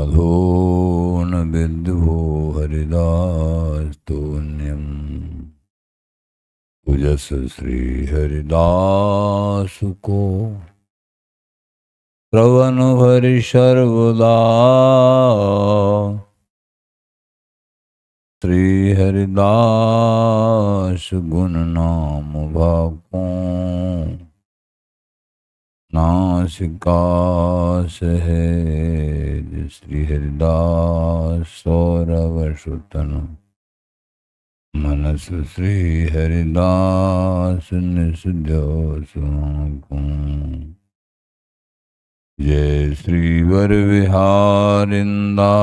माधो न विद्भो हरिदास्तोन्यम तुजस श्री हरिदास को श्रवण हरि सर्वदा श्री हरिदास गुण नाम भाको नासिका सहेज श्री हरिदास सौरव सुतन मनस श्री हरिदास निसुद्यो सुको जय श्री वर विहारिंदा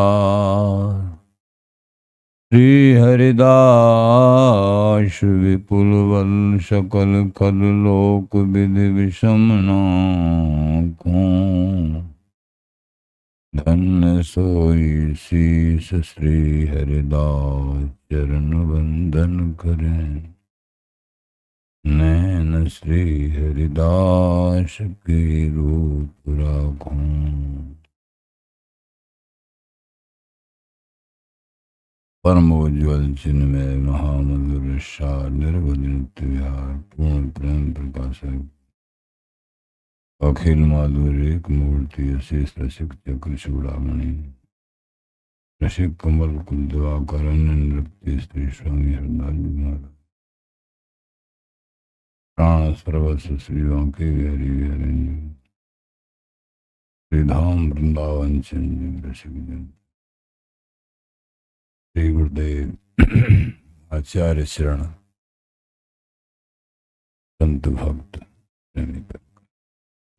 श्री हरिदास विपुल बल सकल खल लोक विधि विषम को धन्य सोई शीस श्री हरिदास चरण वंदन करें नैन श्री हरिदास के रूप राखूं। परमोज्वल चिन्मय महामधुर सार निर्वध नित्य विहार पूर्ण प्रेम प्रकाशक अखिल माधुर्य एक मूर्ति अशेष रसिक चक्र चूड़ामणि रसिक कमल कुल दिवाकर अन्य नृत्य श्री स्वामी हरदास जी महाराज प्राण सर्वस्व श्री वांके हरि हरेंद्र श्रीधाम वृंदावन चंद्र रसिक जन श्री गुरुदेव आचार्य शरण संत भक्त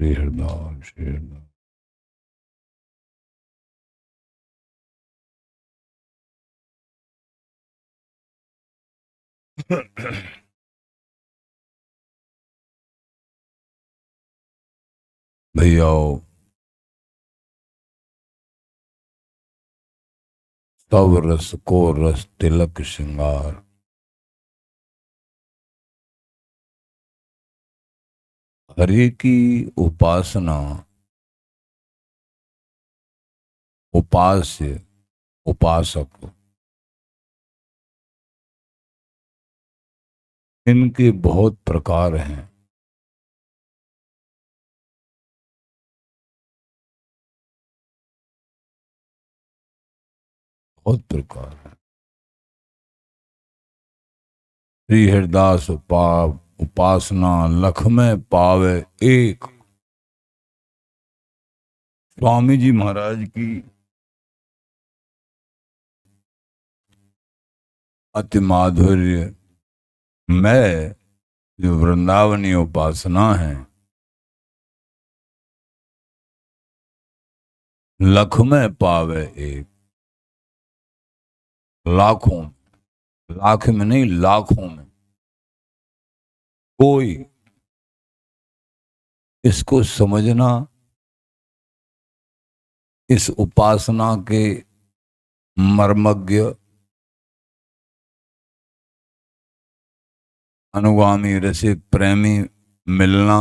श्री हरदास श्री हरदास। भैयाओ सब रस को रस तिलक श्रृंगार हरि की उपासना उपास्य उपासक इनके बहुत प्रकार हैं। बहुत प्रकार है। श्री हरिदास उपासना लख में पावे एक। स्वामी जी महाराज की अति माधुर्य में जो वृंदावनी उपासना है लख में पावे एक। लाखों, लाख में नहीं लाखों में कोई इसको समझना, इस उपासना के मर्मज्ञ अनुगामी रसिक प्रेमी मिलना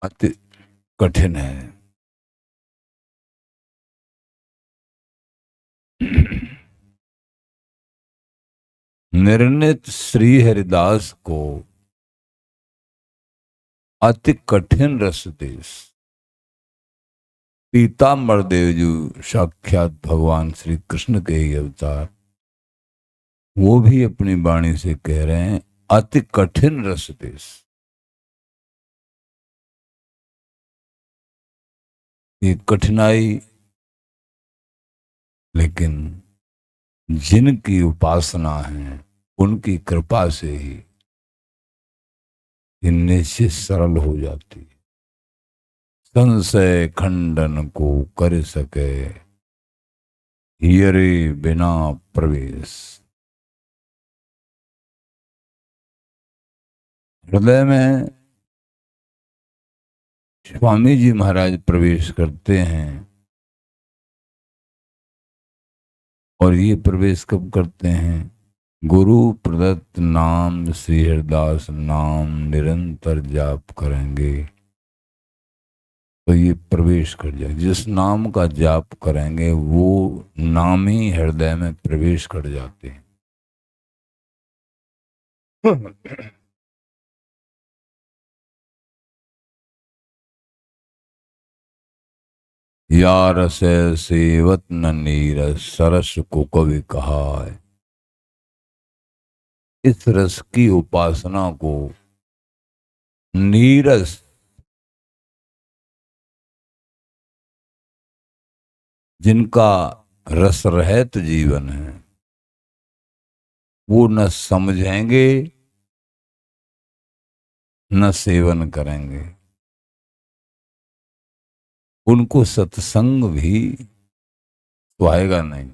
अति कठिन है। निर्णित श्री हरिदास को अति कठिन रस देश पीताम्बर देव जी साक्षात भगवान श्री कृष्ण के ही अवतार, वो भी अपनी वाणी से कह रहे हैं अति कठिन रस देश। ये कठिनाई लेकिन जिनकी उपासना है उनकी कृपा से ही ये निश्चित सरल हो जाती है। संशय खंडन को कर सके हियरे बिना प्रवेश। हृदय में स्वामी जी महाराज प्रवेश करते हैं और ये प्रवेश कब करते हैं? गुरु प्रदत्त नाम श्री हरिदास नाम निरंतर जाप करेंगे तो ये प्रवेश कर जाए। जिस नाम का जाप करेंगे वो नाम ही हृदय में प्रवेश कर जाते हैं। या रस सेवत न नीरस सरस को कवि कहा है। इस रस की उपासना को नीरस, जिनका रस रहित जीवन है, वो न समझेंगे न सेवन करेंगे। उनको सत्संग भी सुहाएगा नहीं।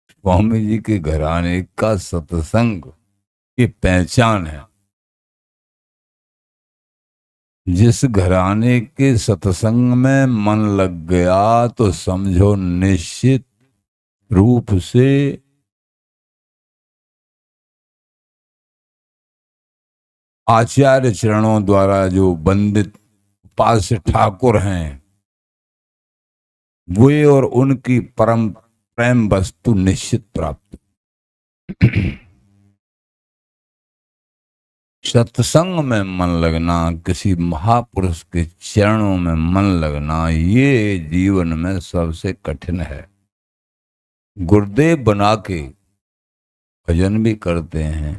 स्वामी जी के घराने का सत्संग ये पहचान है। जिस घराने के सत्संग में मन लग गया तो समझो निश्चित रूप से आचार्य चरणों द्वारा जो वंदित उपास्य ठाकुर हैं, वे और उनकी परम प्रेम वस्तु निश्चित प्राप्त। सत्संग में मन लगना, किसी महापुरुष के चरणों में मन लगना, ये जीवन में सबसे कठिन है। गुरुदेव बना के भजन भी करते हैं,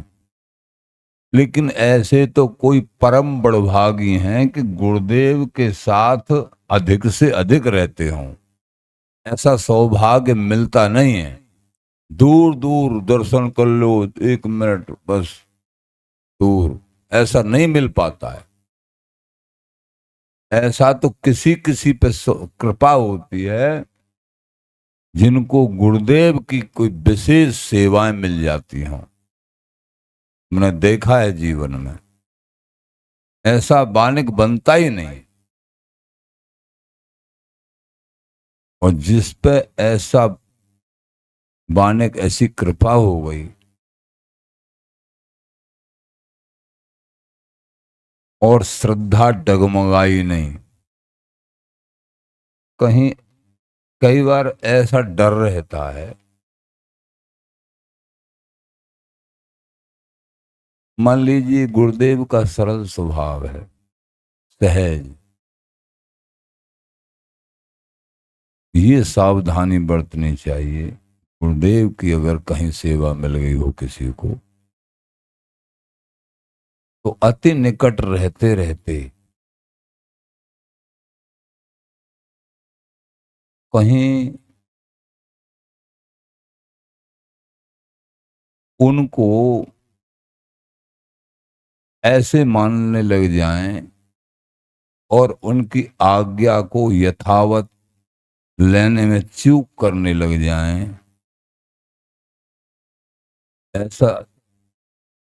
लेकिन ऐसे तो कोई परम बड़भागी हैं कि गुरुदेव के साथ अधिक से अधिक रहते हों। ऐसा सौभाग्य मिलता नहीं है। दूर दूर दर्शन कर लो, 1 मिनट बस दूर, ऐसा नहीं मिल पाता है। ऐसा तो किसी किसी पे कृपा होती है, जिनको गुरुदेव की कोई विशेष सेवाएं मिल जाती हों। मैंने देखा है जीवन में, ऐसा बानिक बनता ही नहीं। और जिस पे ऐसा बानिक, ऐसी कृपा हो गई और श्रद्धा डगमगाई नहीं, कहीं कई बार ऐसा डर रहता है, मान लीजिए गुरुदेव का सरल स्वभाव है, सहज, ये सावधानी बरतनी चाहिए। गुरुदेव की अगर कहीं सेवा मिल गई हो किसी को, तो अति निकट रहते रहते कहीं उनको ऐसे मानने लग जाएं और उनकी आज्ञा को यथावत लेने में चूक करने लग जाएं, ऐसा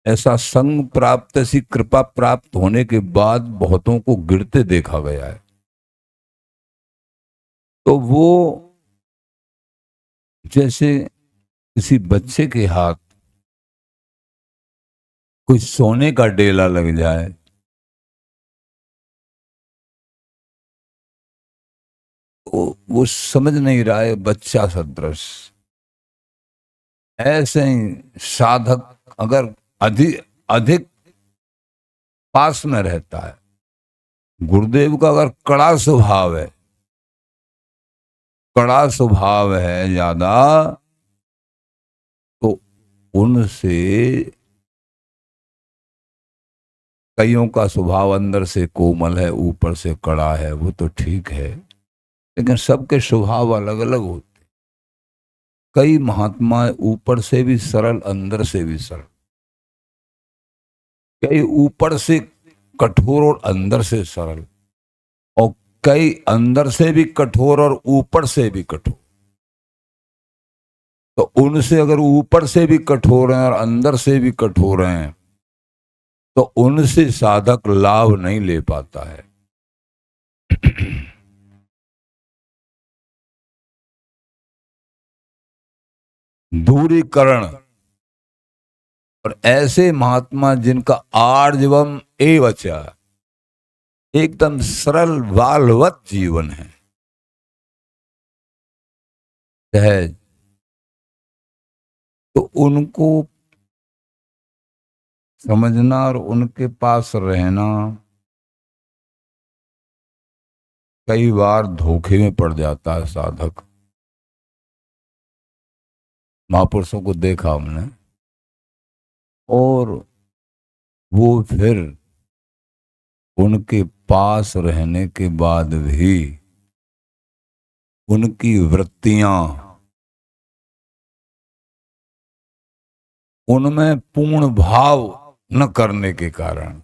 ऐसा संग प्राप्त, ऐसी कृपा प्राप्त होने के बाद बहुतों को गिरते देखा गया है। तो वो जैसे किसी बच्चे के हाथ कोई सोने का डेला लग जाए, वो समझ नहीं रहा है, बच्चा सदृश। ऐसे ही साधक अगर अधिक अधिक पास में रहता है, गुरुदेव का अगर कड़ा स्वभाव है ज्यादा, तो उनसे कईयों का स्वभाव अंदर से कोमल है, ऊपर से कड़ा है, वो तो ठीक है, लेकिन सबके स्वभाव अलग अलग होते। कई महात्मा ऊपर से भी सरल, अंदर से भी सरल, कई ऊपर से कठोर और अंदर से सरल, और कई अंदर से भी कठोर और ऊपर से भी कठोर। तो उनसे अगर ऊपर से भी कठोर हैं और अंदर से भी कठोर हैं, तो उनसे साधक लाभ नहीं ले पाता है। दूरीकरण, और ऐसे महात्मा जिनका आर्जवम एवच, एकदम सरल बालवत जीवन है, सहज। तो उनको समझना और उनके पास रहना कई बार धोखे में पड़ जाता है साधक। महापुरुषों को देखा हमने, और वो फिर उनके पास रहने के बाद भी उनकी वृत्तियां, उनमें पूर्ण भाव न करने के कारण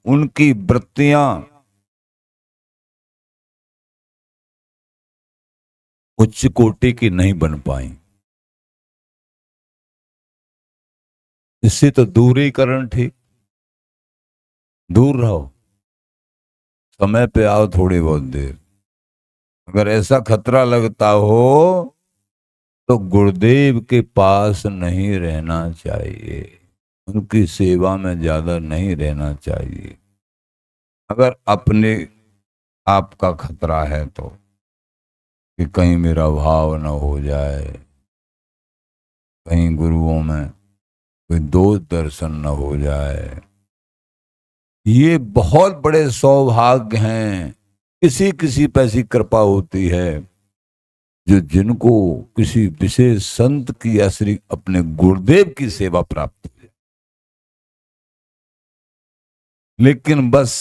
उनकी वृत्तियां उच्च कोटि की नहीं बन पाई। इससे तो दूरीकरण ठीक, दूर रहो, समय पे आओ थोड़ी बहुत देर। अगर ऐसा खतरा लगता हो तो गुरुदेव के पास नहीं रहना चाहिए, उनकी सेवा में ज्यादा नहीं रहना चाहिए। अगर अपने आप का खतरा है तो, कि कहीं मेरा भाव न हो जाए, कहीं गुरुओं में कोई दोष दर्शन न हो जाए। ये बहुत बड़े सौभाग्य हैं। किसी किसी पे ऐसी कृपा होती है जो जिनको किसी विशेष संत की या श्री अपने गुरुदेव की सेवा प्राप्त हो जाए। लेकिन बस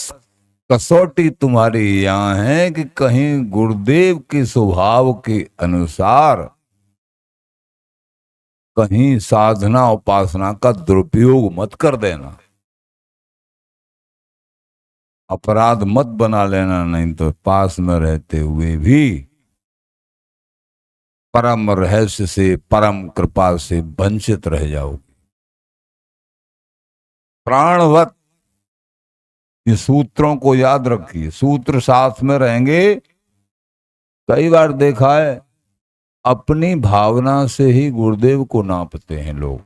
कसौटी तुम्हारी यहां है कि कहीं गुरुदेव के स्वभाव के अनुसार कहीं साधना उपासना का दुरुपयोग मत कर देना, अपराध मत बना लेना, नहीं तो पास में रहते हुए भी परम रहस्य से, परम कृपा से वंचित रह जाओगे। प्राणवत ये सूत्रों को याद रखिए, सूत्र साथ में रहेंगे। कई बार देखा है अपनी भावना से ही गुरुदेव को नापते हैं लोग।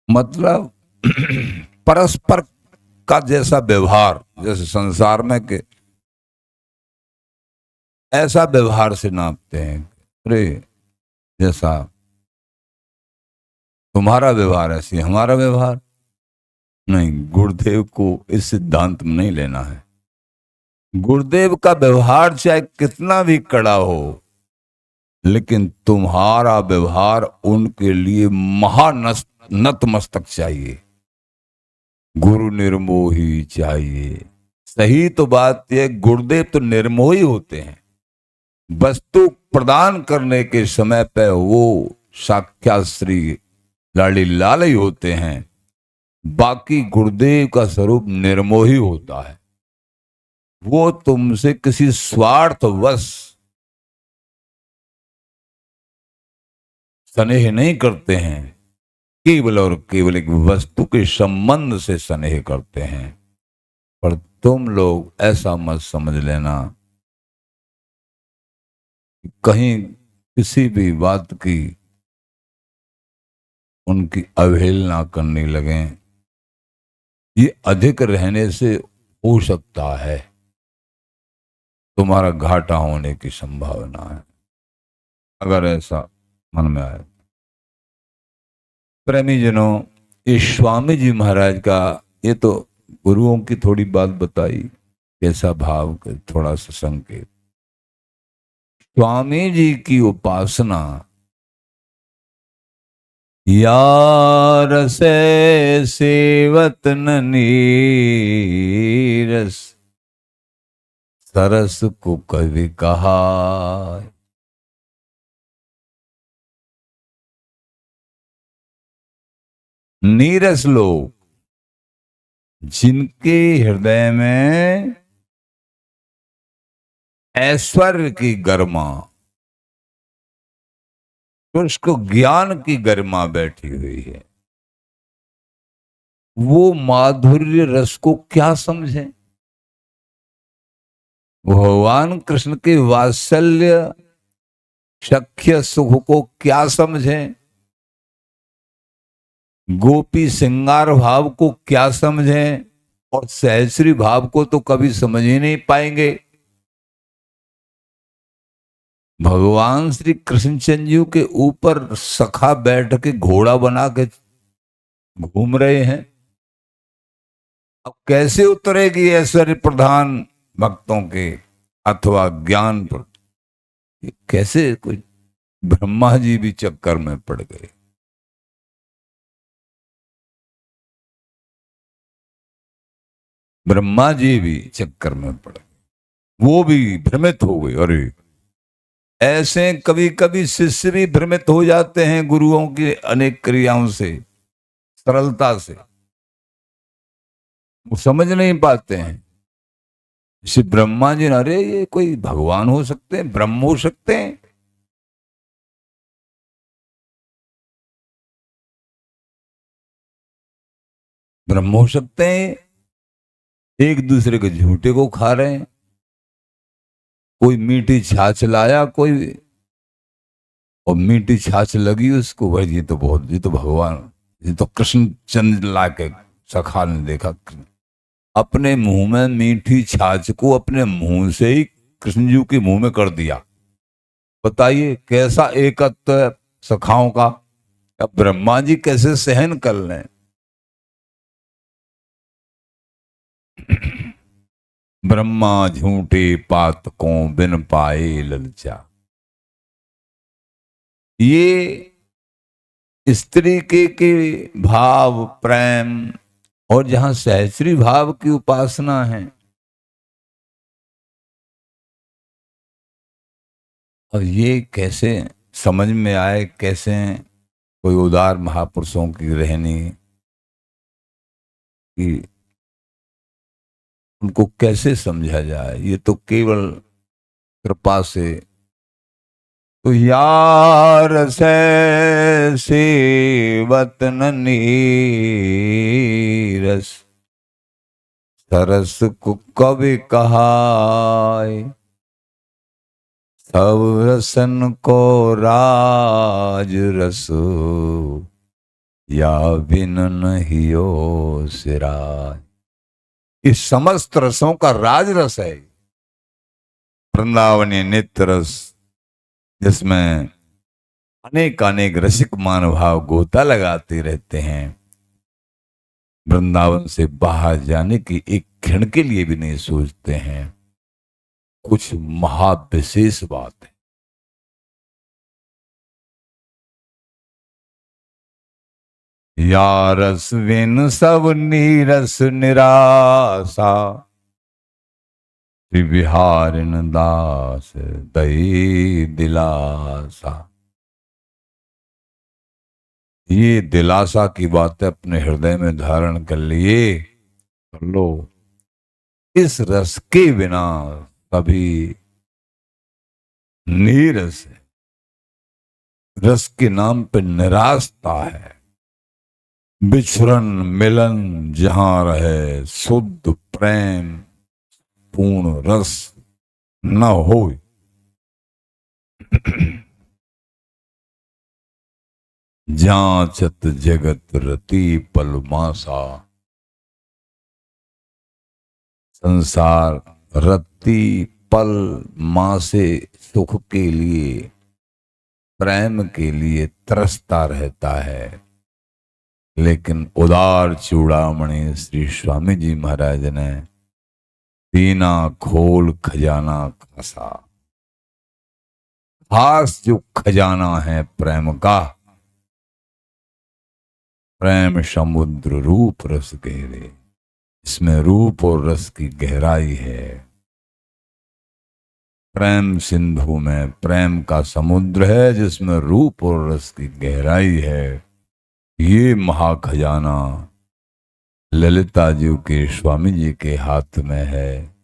मतलब परस्पर का जैसा व्यवहार, जैसे संसार में के ऐसा व्यवहार से नापते हैं। अरे जैसा तुम्हारा व्यवहार ऐसी हमारा व्यवहार नहीं। गुरुदेव को इस सिद्धांत में नहीं लेना है। गुरुदेव का व्यवहार चाहे कितना भी कड़ा हो, लेकिन तुम्हारा व्यवहार उनके लिए नतमस्तक चाहिए। गुरु निर्मोही चाहिए। सही तो बात यह, गुरुदेव तो निर्मोही होते हैं। वस्तु प्रदान करने के समय पे वो साक्षात श्री लाड़ी लाल ही होते हैं। बाकी गुरुदेव का स्वरूप निर्मोही होता है। वो तुमसे किसी स्वार्थवश स्नेह नहीं करते हैं, केवल और केवल एक वस्तु के संबंध से स्नेह करते हैं। पर तुम लोग ऐसा मत समझ लेना कहीं किसी भी बात की उनकी अवहेलना करने लगे। ये अधिक रहने से हो सकता है तुम्हारा घाटा होने की संभावना है, अगर ऐसा मन में आए। प्रेमी जनों, ये स्वामी जी महाराज का, ये तो गुरुओं की थोड़ी बात बताई, कैसा भाव, थोड़ा सा संकेत। स्वामी जी की उपासना यार से सेवत न नीरस, सरस को कवि कहा। नीरस लोग जिनके हृदय में ऐश्वर्य की गरिमा, तो उसको ज्ञान की गरिमा बैठी हुई है, वो माधुर्य रस को क्या समझे। भगवान कृष्ण के वात्सल्य सख्य सुख को क्या समझें, गोपी श्रृंगार भाव को क्या समझें, और सहस्री भाव को तो कभी समझ ही नहीं पाएंगे। भगवान श्री कृष्णचंद्र जी के ऊपर सखा बैठ के घोड़ा बना के घूम रहे हैं। अब कैसे उतरेगी ऐश्वर्य प्रधान भक्तों के अथवा ज्ञान पर, कैसे कोई ब्रह्मा जी भी चक्कर में पड़ गए। ब्रह्मा जी भी चक्कर में पड़ गए, वो भी भ्रमित हो गए। अरे ऐसे कभी कभी शिष्य भी भ्रमित हो जाते हैं गुरुओं की अनेक क्रियाओं से, सरलता से वो समझ नहीं पाते हैं। श्री ब्रह्मा जी ने, अरे ये कोई भगवान हो सकते हैं, ब्रह्म हो सकते हैं। ब्रह्म हो सकते हैं, एक दूसरे के झूठे को खा रहे हैं। कोई मीठी छाछ लाया कोई, और मीठी छाछ लगी उसको, भाई ये तो बहुत, ये तो भगवान, ये तो कृष्ण चंद्र ला के सखा ने देखा, अपने मुंह में मीठी छाछ को अपने मुंह से ही कृष्ण जी के मुंह में कर दिया। बताइए कैसा एकत्व है सखाओं का। अब ब्रह्मा जी कैसे सहन कर लें। ब्रह्मा झूठे पातकों बिन पाए ललचा। ये स्त्री के भाव प्रेम, और जहां सहस्री भाव की उपासना है, और ये कैसे समझ में आए, कैसे कोई उदार महापुरुषों की रहनी, कि उनको कैसे समझा जाए। ये तो केवल कृपा से। तो यार से सेवत नीरस, सरस को कवि कहाय, सब रसन को राज रस, या बिन नहीं सिराय। इस समस्त रसों का राज रस है वृंदावनी नित्य रस, जिसमें अनेक अनेक रसिक मानभाव गोता लगाते रहते हैं। वृंदावन से बाहर जाने की एक क्षण के लिए भी नहीं सोचते हैं। कुछ महाविशेष बात है। या रस बिन सब नीरस निराशा, विहारिन दास दई दिलासा। ये दिलासा की बातें अपने हृदय में धारण कर लिए, कर लो। इस रस के बिना कभी नीरस है। रस के नाम पे निराशता है। बिछुरन मिलन जहां रहे, शुद्ध प्रेम पूर्ण रस न हो। जांचत जगत रति पलमासा। संसार रति पल मासे सुख के लिए, प्रेम के लिए तरसता रहता है। लेकिन उदार चूड़ामणि श्री स्वामी जी महाराज ने सीना खोल खजाना खासा। खास जो खजाना है प्रेम का, प्रेम समुद्र रूप रस गहरे। इसमें रूप और रस की गहराई है। प्रेम सिंधु में प्रेम का समुद्र है, जिसमें रूप और रस की गहराई है। ये महाखजाना ललिता जी के स्वामी जी के हाथ में है।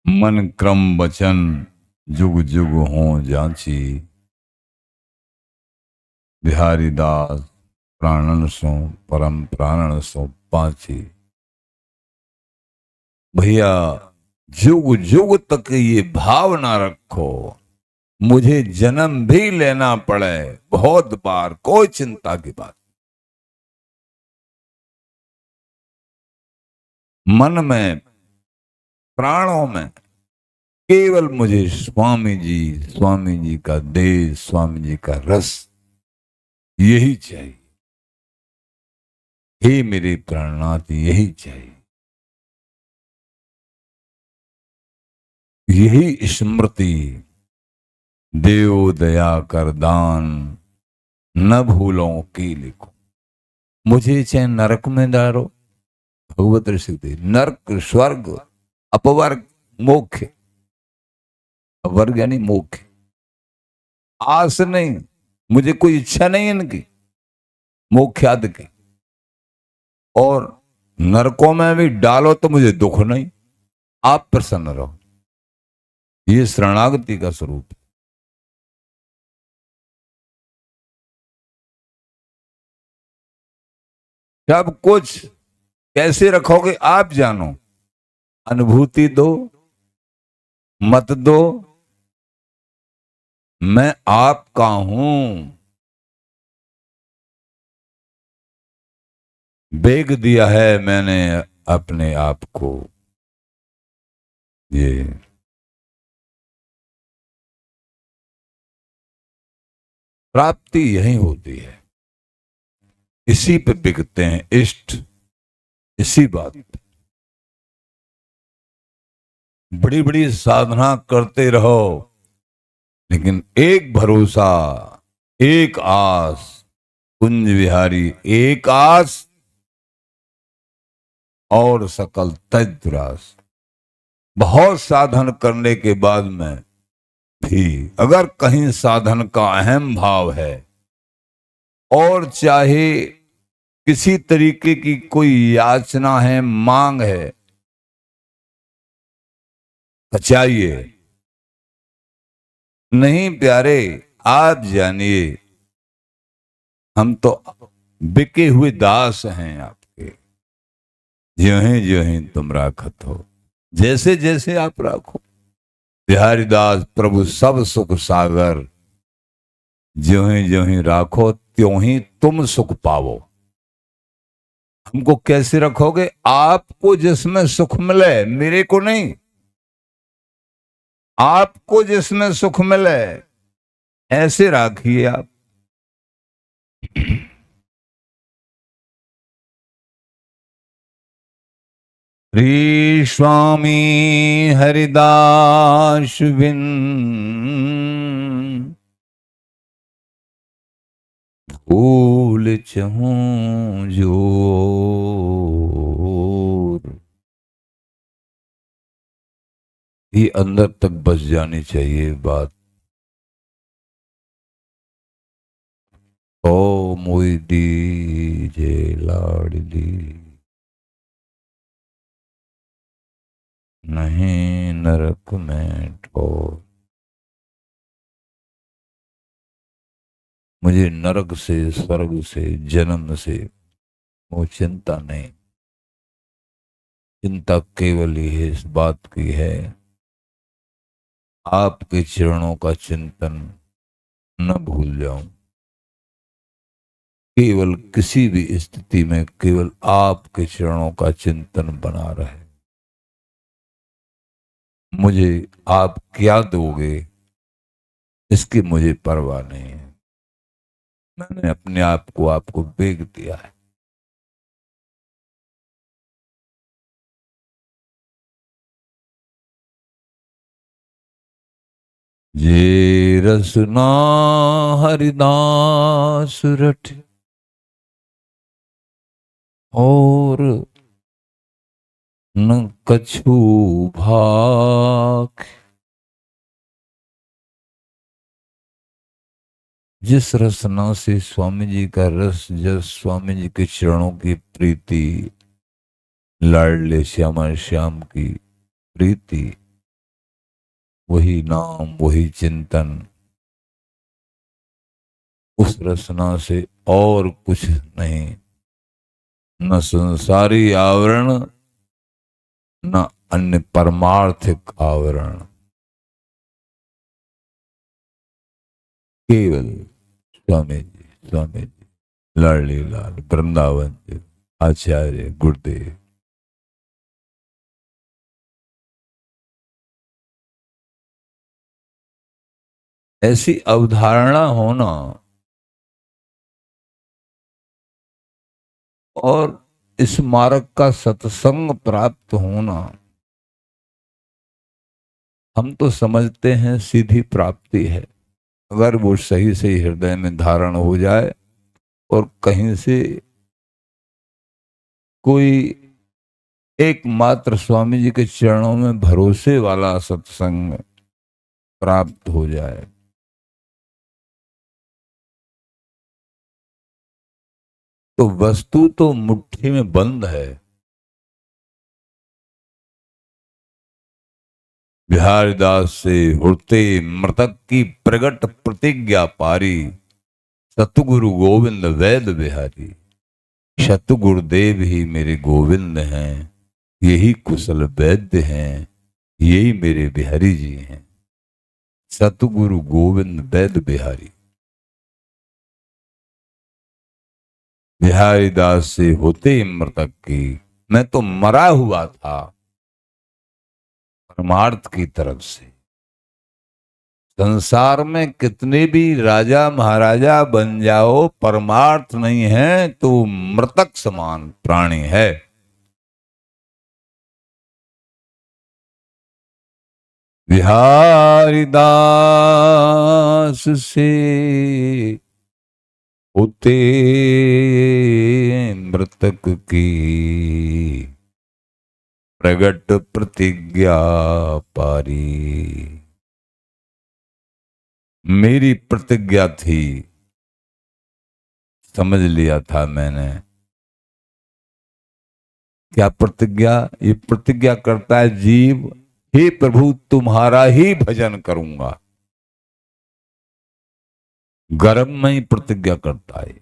मन क्रम वचन जुग जुग हो जांची, बिहारी दास प्राणन सो परम प्राणन सो पाची। भैया जुग जुग तक ये भावना रखो, मुझे जन्म भी लेना पड़े बहुत बार, कोई चिंता की बात। मन में, प्राणों में केवल मुझे स्वामी जी का देश, स्वामी जी का रस यही चाहिए। हे मेरे प्राणनाथ, यही चाहिए। यही स्मृति, देव दया कर दान, न भूलों की लिखो। मुझे चाहे नरक में डालो, भगवत ऋषि, नरक, स्वर्ग, अपवर्ग, मोक्ष। अपवर्ग यानी मोक्ष। आस नहीं, मुझे कोई इच्छा नहीं इनकी मोक्षाद की। और नरकों में भी डालो तो मुझे दुख नहीं, आप प्रसन्न रहो। ये शरणागति का स्वरूप है। सब कुछ कैसे रखोगे आप जानो, अनुभूति दो, मत दो, मैं आपका हूं। बेग दिया है मैंने अपने आप को। ये प्राप्ति यही होती है, इसी पे बिकते हैं इष्ट, इसी बात पे। बड़ी बड़ी साधना करते रहो, लेकिन एक भरोसा, एक आस, कुंज विहारी एक आस, और सकल तज। बहुत साधन करने के बाद में भी अगर कहीं साधन का अहम भाव है, और चाहे किसी तरीके की कोई याचना है, मांग है, तो चाहिए नहीं प्यारे, आप जानिए हम तो बिके हुए दास हैं आपके। ज्यों ही तुम राखत हो, जैसे जैसे आप राखो। बिहारी दास प्रभु सब सुख सागर, ज्यों ही राखो त्यों ही तुम सुख पावो। हमको कैसे रखोगे? आपको जिसमें सुख मिले, मेरे को नहीं। आपको जिसमें सुख मिले ऐसे राखिए आप। श्री स्वामी हरिदास बिन भूल चहूं जोर। ये अंदर तक बस जानी चाहिए बात। ओ मोई दीजे लाडली, नहीं नरक में ठोर। मुझे नरक से, स्वर्ग से, जन्म से वो चिंता नहीं। चिंता केवल ही इस बात की है, आपके चरणों का चिंतन न भूल जाऊं। केवल किसी भी स्थिति में केवल आपके चरणों का चिंतन बना रहे। मुझे आप क्या दोगे इसकी मुझे परवाह नहीं है। मैंने अपने आप को आपको बेच दिया है। जे रसना हरिदास रट, और न कछु भाग। जिस रसना से स्वामी जी का रस, जस स्वामी जी के चरणों की प्रीति, लाडले श्यामा श्याम की प्रीति, वही नाम, वही चिंतन, उस रसना से और कुछ नहीं। न संसारी आवरण, न अन्य परमार्थिक आवरण। केवल स्वामी जी, लाडली लाल, वृंदावन जी, आचार्य गुरुदेव। ऐसी अवधारणा होना और इस मार्ग का सत्संग प्राप्त होना, हम तो समझते हैं सीधी प्राप्ति है। अगर वो सही सही हृदय में धारण हो जाए और कहीं से कोई एकमात्र स्वामी जी के चरणों में भरोसे वाला सत्संग प्राप्त हो जाए, तो वस्तु तो मुट्ठी में बंद है। बिहारीदास से उड़ते मृतक की प्रगट प्रतिज्ञा पारी, सतगुरु गोविंद वैद बिहारी। सतगुरुदेव ही मेरे गोविंद हैं, यही कुशल वैद्य हैं, यही मेरे बिहारी जी हैं। सतगुरु गोविंद वैद बिहारी। बिहारीदास से होते मृतक की, मैं तो मरा हुआ था परमार्थ की तरफ से। संसार में कितने भी राजा महाराजा बन जाओ, परमार्थ नहीं है तो मृतक समान प्राणी है। बिहारीदास से होते मृतक की प्रगट प्रतिज्ञा पारी। मेरी प्रतिज्ञा थी, समझ लिया था मैंने। क्या प्रतिज्ञा? ये प्रतिज्ञा करता है जीव, हे प्रभु तुम्हारा ही भजन करूंगा। गर्भ में ही प्रतिज्ञा करता है,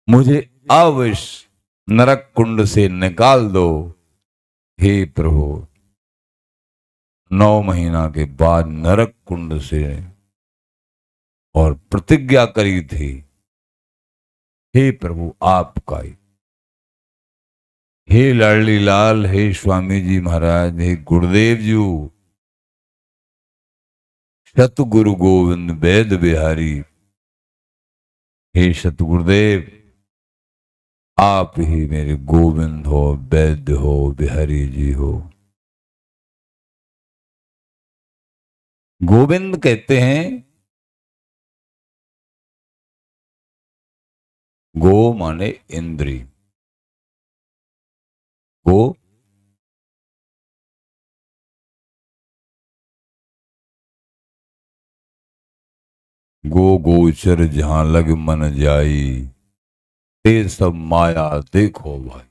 मुझे अवश्य नरक कुंड से निकाल दो हे प्रभु। 9 महीना के बाद नरक कुंड से, और प्रतिज्ञा करी थी, हे प्रभु आपका ही। हे लाडली लाल, हे स्वामी जी महाराज, हे गुरुदेव जी, सतगुरु गोविंद वैद बिहारी। हे सतगुरुदेव, आप ही मेरे गोविंद हो, वैद्य हो, बिहारी जी हो। गोविंद कहते हैं, गो माने इंद्री, गो गो गोचर जहां लग मन जाई, ते सब माया देखो भाई।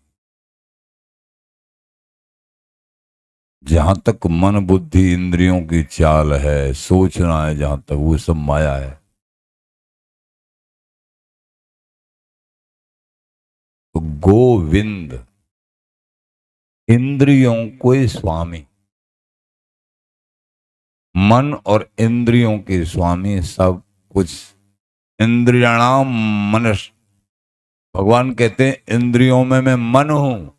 जहां तक मन बुद्धि इंद्रियों की चाल है, सोचना है जहां तक, वो सब माया है। तो गोविंद इंद्रियों को स्वामी, मन और इंद्रियों के स्वामी, सब कुछ। इंद्रियाणाम मनस, भगवान कहते हैं इंद्रियों में मैं मन हूं।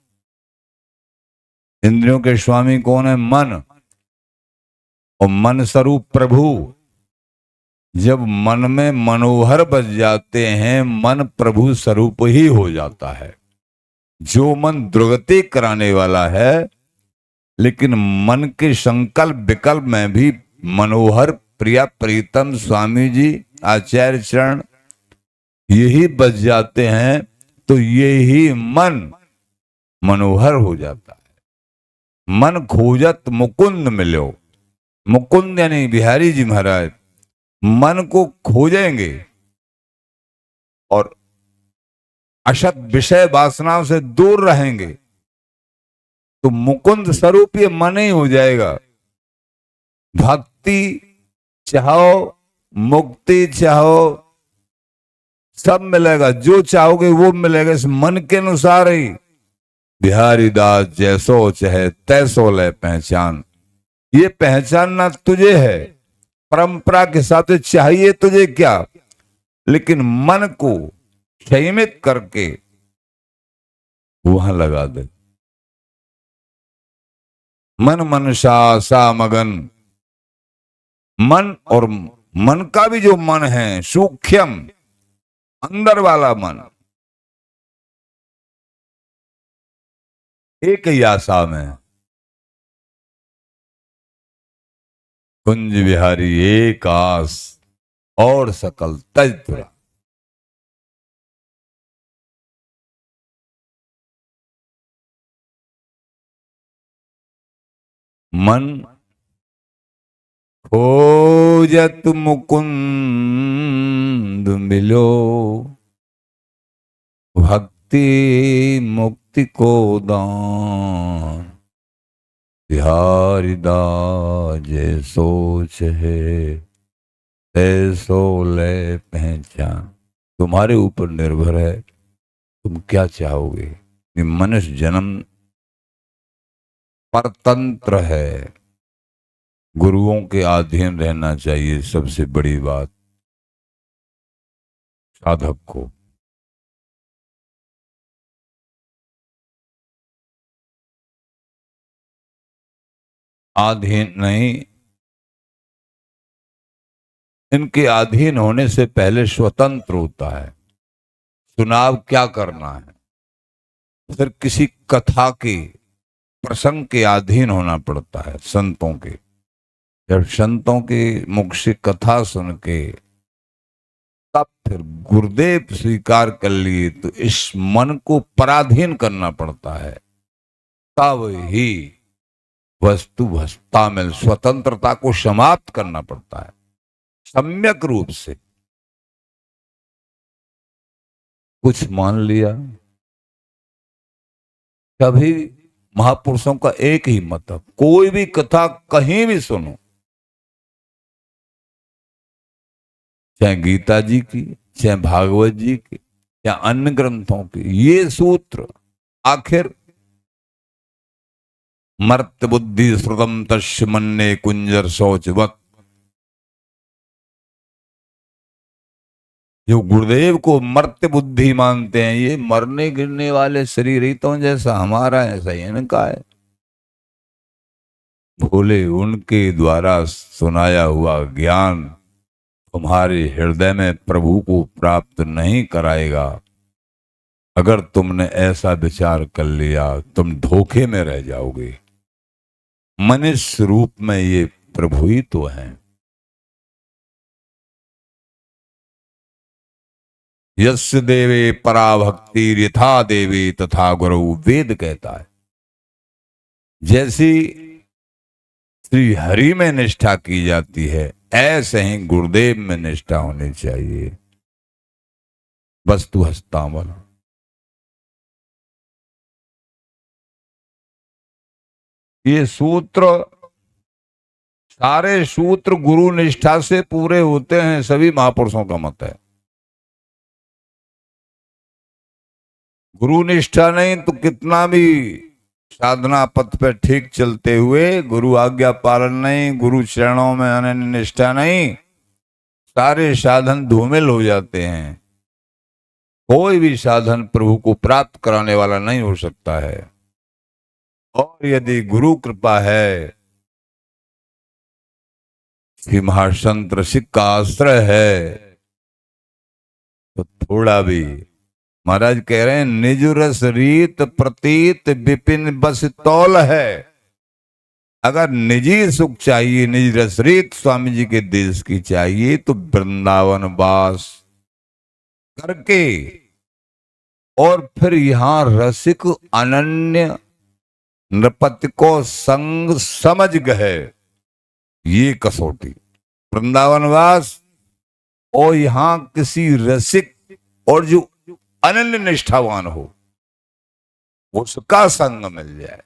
इंद्रियों के स्वामी कौन है? मन। और मन स्वरूप प्रभु। जब मन में मनोहर बस जाते हैं, मन प्रभु स्वरूप ही हो जाता है। जो मन दुर्गति कराने वाला है, लेकिन मन के संकल्प विकल्प में भी मनोहर प्रिया प्रीतम स्वामी जी आचार्य चरण यही बच जाते हैं, तो यही मन मनोहर हो जाता है। मन खोजत मुकुंद मिलो। मुकुंद यानी बिहारी जी महाराज मन को खोजेंगे और अशत विषय वासनाओं से दूर रहेंगे, तो मुकुंद स्वरूप ये मन ही हो जाएगा। भक्ति चाहो, मुक्ति चाहो, सब मिलेगा। जो चाहोगे वो मिलेगा, इस मन के अनुसार ही। बिहारी दास जैसो चाहे तैसो ले पहचान। ये पहचानना तुझे है, परंपरा के हिसाब से चाहिए तुझे क्या, लेकिन मन को संयमित करके वहां लगा दे। मन मनसा सा मगन, मन और मन का भी जो मन है सूक्ष्म अंदर वाला मन, एक ही आशा में कुंज बिहारी एक आस और सकल तज तुरा। मन खोजत मुकुंद मिलो, भक्ति मुक्ति को दान। बिहारी दास जे सोच है तैसो ले पहचान। तुम्हारे ऊपर निर्भर है, तुम क्या चाहोगे। ये मनुष्य जन्म परतंत्र है, गुरुओं के अधीन रहना चाहिए। सबसे बड़ी बात साधक को अधीन नहीं, इनके अधीन होने से पहले स्वतंत्र होता है। चुनाव क्या करना है, फिर किसी कथा के प्रसंग के अधीन होना पड़ता है संतों के। जब संतों के मुख से कथा सुन के तब फिर गुरुदेव स्वीकार कर लिए तो इस मन को पराधीन करना पड़ता है, तब ही वस्तु वस्ता में स्वतंत्रता को समाप्त करना पड़ता है सम्यक रूप से। कुछ मान लिया, कभी महापुरुषों का एक ही मत है, कोई भी कथा कहीं भी सुनो, चाहे गीता जी की, चाहे भागवत जी की, या अन्य ग्रंथों की, ये सूत्र आखिर मर्त बुद्धि श्रुतम तस्य मन्ने कुंजर शौचवत। जो गुरुदेव को मर्त बुद्धि मानते हैं, ये मरने गिरने वाले शरीर ही तो जैसा हमारा ऐसा ही इनका है। भोले उनके द्वारा सुनाया हुआ ज्ञान तुम्हारे हृदय में प्रभु को प्राप्त नहीं कराएगा। अगर तुमने ऐसा विचार कर लिया, तुम धोखे में रह जाओगे। मनुष्य रूप में ये प्रभु ही तो हैं। यस्य देवे पराभक्ति यथा देवी तथा गुरु, वेद कहता है। जैसी श्री हरि में निष्ठा की जाती है, ऐसे ही गुरुदेव में निष्ठा होनी चाहिए। वस्तु हस्तामल। ये सूत्र, सारे सूत्र गुरु निष्ठा से पूरे होते हैं, सभी महापुरुषों का मत है। गुरु निष्ठा नहीं तो कितना भी साधना पथ पे ठीक चलते हुए गुरु आज्ञा पालन नहीं, गुरु चरणों में अनन्य निष्ठा नहीं, सारे साधन धूमिल हो जाते हैं। कोई भी साधन प्रभु को प्राप्त कराने वाला नहीं हो सकता है। और यदि गुरु कृपा है, श्री महासंत रसिक का आश्रय है, तो थोड़ा भी, महाराज कह रहे हैं, निज रस रीत प्रतीत विपिन बस तौल है। अगर निजी सुख चाहिए, निज रस रीत स्वामी जी के देश की चाहिए, तो वृंदावन वास करके और फिर यहां रसिक अनन्य नृपति को संग समझ गए, ये कसौटी। वृंदावनवास और यहां किसी रसिक और जो अनन्य निष्ठावान हो, उसका संग मिल जाए,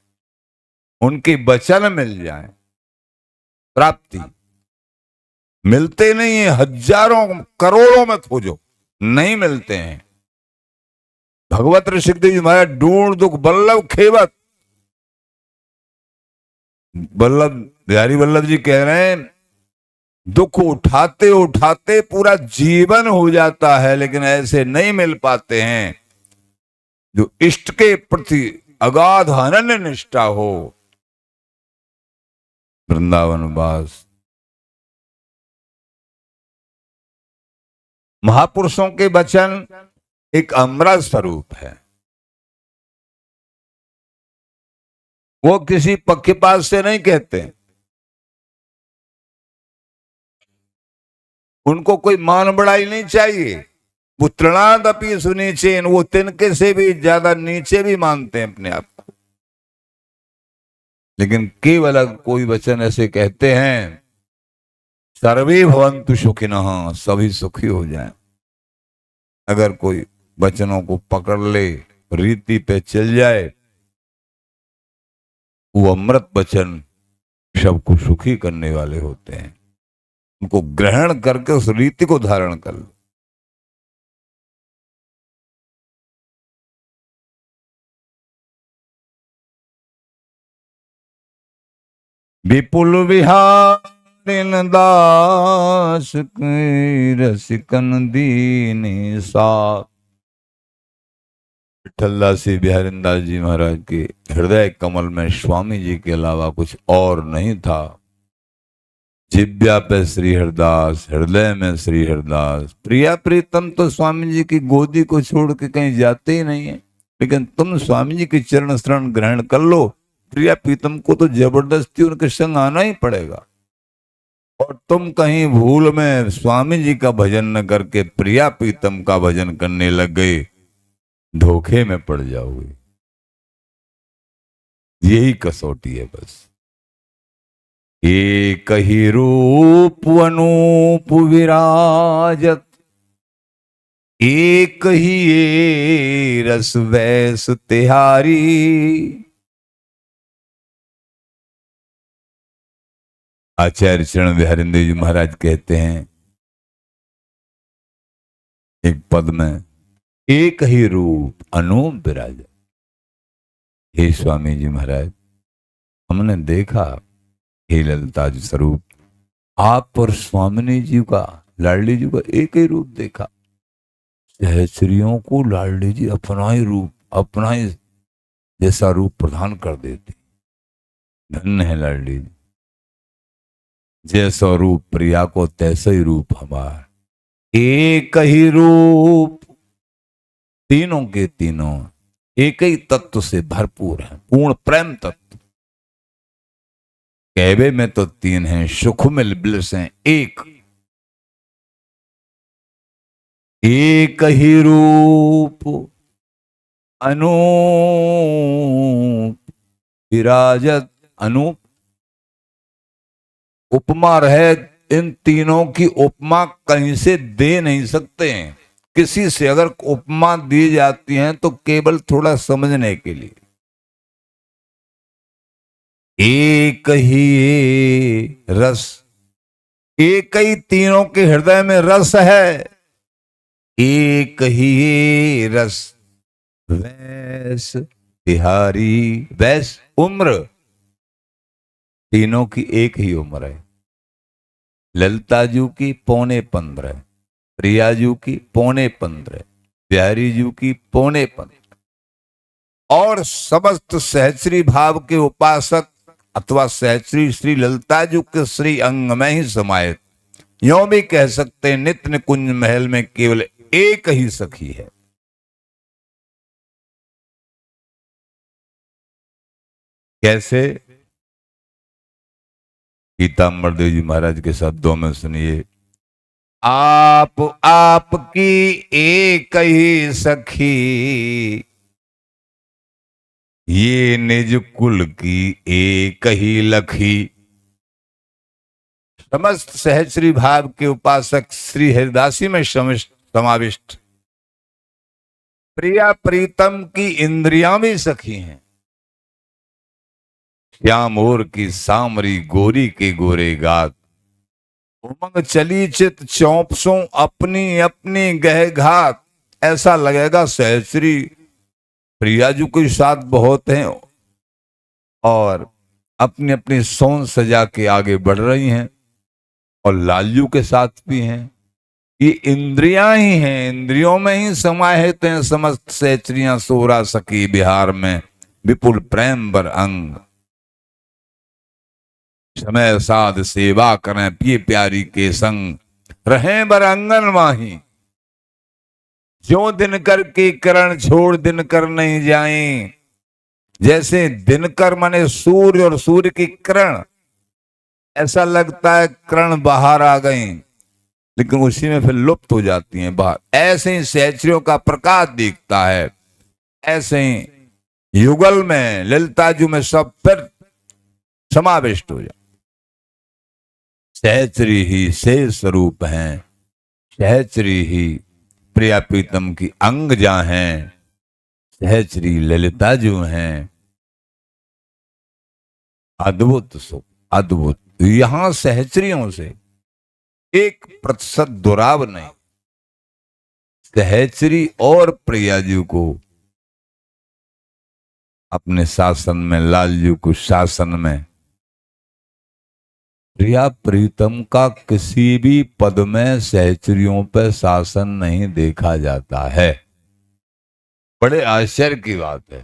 उनके वचन मिल जाए, प्राप्ति मिलते नहीं है। हजारों करोड़ों में खोजो, नहीं मिलते हैं। भगवत ऋषिकदेव जी महाराज ढूंढ दुख बल्लभ खेवत, वल्लभ बिहारी वल्लभ जी कह रहे हैं दुख उठाते उठाते पूरा जीवन हो जाता है, लेकिन ऐसे नहीं मिल पाते हैं जो इष्ट के प्रति अगाध अनन्य निष्ठा हो। वृंदावन वास महापुरुषों के वचन एक अमृत स्वरूप है। वो किसी पक्षपात से नहीं कहते, उनको कोई मान बढ़ाई नहीं चाहिए। वो तृणादपि सुनीचेन, वो तिनके से भी ज्यादा नीचे भी मानते हैं अपने आप को। लेकिन केवल कोई वचन ऐसे कहते हैं सर्वे भवन्तु सुखिनः, सभी सुखी हो जाएं। अगर कोई वचनों को पकड़ ले, रीति पे चल जाए, वो अमृत वचन सबको सुखी करने वाले होते हैं। उनको ग्रहण करके उस रीति को धारण कर लो। विपुल विहारिन दास रसिकन दीन सा। विठलदासी बिहारिंदास जी महाराज के हृदय कमल में स्वामी जी के अलावा कुछ और नहीं था। जिव्या पे श्री हरदास, हृदय में श्री हरदास। प्रिया प्रीतम तो स्वामी जी की गोदी को छोड़ के कहीं जाते ही नहीं है, लेकिन तुम स्वामी जी के चरण शरण ग्रहण कर लो, प्रिया प्रीतम को तो जबरदस्ती उनके संग आना ही पड़ेगा। और तुम कहीं भूल में स्वामी जी का भजन न करके प्रिया प्रीतम का भजन करने लग गए, धोखे में पड़ जाओगे। यही कसौटी है बस। एक ही रूप अनूप विराजत, एक ही ये रस वैस तिहारी। आचार्य चरण बिहारिंदेव जी महाराज कहते हैं एक पद में, एक ही रूप अनूप विराजत। हे स्वामी जी महाराज, हमने देखा हे ललिता जी स्वरूप, आप और स्वामिनी जी का, लाडली जी का एक ही रूप देखा। सहचरियों को लाडली जी अपना ही रूप, अपना ही जैसा रूप प्रदान कर देते। धन्य है लाडली जी, जैसा रूप प्रिया को तैसा ही रूप हमारा। एक ही रूप, तीनों के तीनों एक ही तत्व से भरपूर है, पूर्ण प्रेम तत्व। कहवे में तो तीन हैं, सुख में बिलस हैं एक। एक ही रूप अनूप विराजत। अनूप उपमा रहे, इन तीनों की उपमा कहीं से दे नहीं सकते हैं। किसी से अगर उपमा दी जाती है तो केवल थोड़ा समझने के लिए। एक ही रस, एक ही तीनों के हृदय में रस है। एक ही रस वैस तिहारी। वैस उम्र, तीनों की एक ही उम्र है। ललिता जी की 15.5, प्रिया जी की 15.5, बिहारी जी की 15.5। और समस्त सहचरी भाव के उपासक अथवा सहचरी श्री ललिता जी के श्री अंग में ही समाये। यों भी कह सकते हैं नित्य निकुंज महल में केवल एक ही सखी है। कैसे? पीताम्बरदेव जी महाराज के शब्दों में सुनिए, आप आपकी एक ही सखी, ये निज कुल की एक ही लखी। समस्त सहचरी भाव के उपासक श्री हरिदासी में समाविष्ट प्रिया प्रीतम की इंद्रियां भी सखी हैं। श्याम ओर की सामरी गोरी के गोरे गात, उमंग चली चित चौपसों अपनी अपनी गह घात। ऐसा लगेगा सहचरी प्रियाजू के साथ बहुत हैं और अपनी अपनी सोच सजा के आगे बढ़ रही हैं, और लालजू के साथ भी हैं। ये इंद्रियां ही हैं, इंद्रियों में ही समाहित हैं समस्त सहचरियां सोरा सकी बिहार में विपुल प्रेम बर अंग। समय साध सेवा करें पिए प्यारी के संग, रहें बर अंगन माही। जो दिनकर की किरण छोड़ दिनकर नहीं जाएं। जैसे दिनकर माने सूर्य और सूर्य की किरण, ऐसा लगता है किरण बाहर आ गई लेकिन उसी में फिर लुप्त हो जाती हैं बाहर। ऐसे ही सहचरियों का प्रकाश दिखता है, ऐसे ही युगल में ललिताजू में सब फिर समाविष्ट हो जाए। सहचरी ही से स्वरूप हैं, सहचरी ही प्रिया प्रीतम की अंगजा हैं, सहचरी ललिताजू हैं। अद्भुत सुख, अद्भुत। यहां सहचरियों से 1% दुराव नहीं। सहचरी और प्रियाजू को अपने शासन में, लालजू को शासन में, प्रिया प्रीतम का किसी भी पद में सहचरियों पर शासन नहीं देखा जाता है। बड़े आश्चर्य की बात है,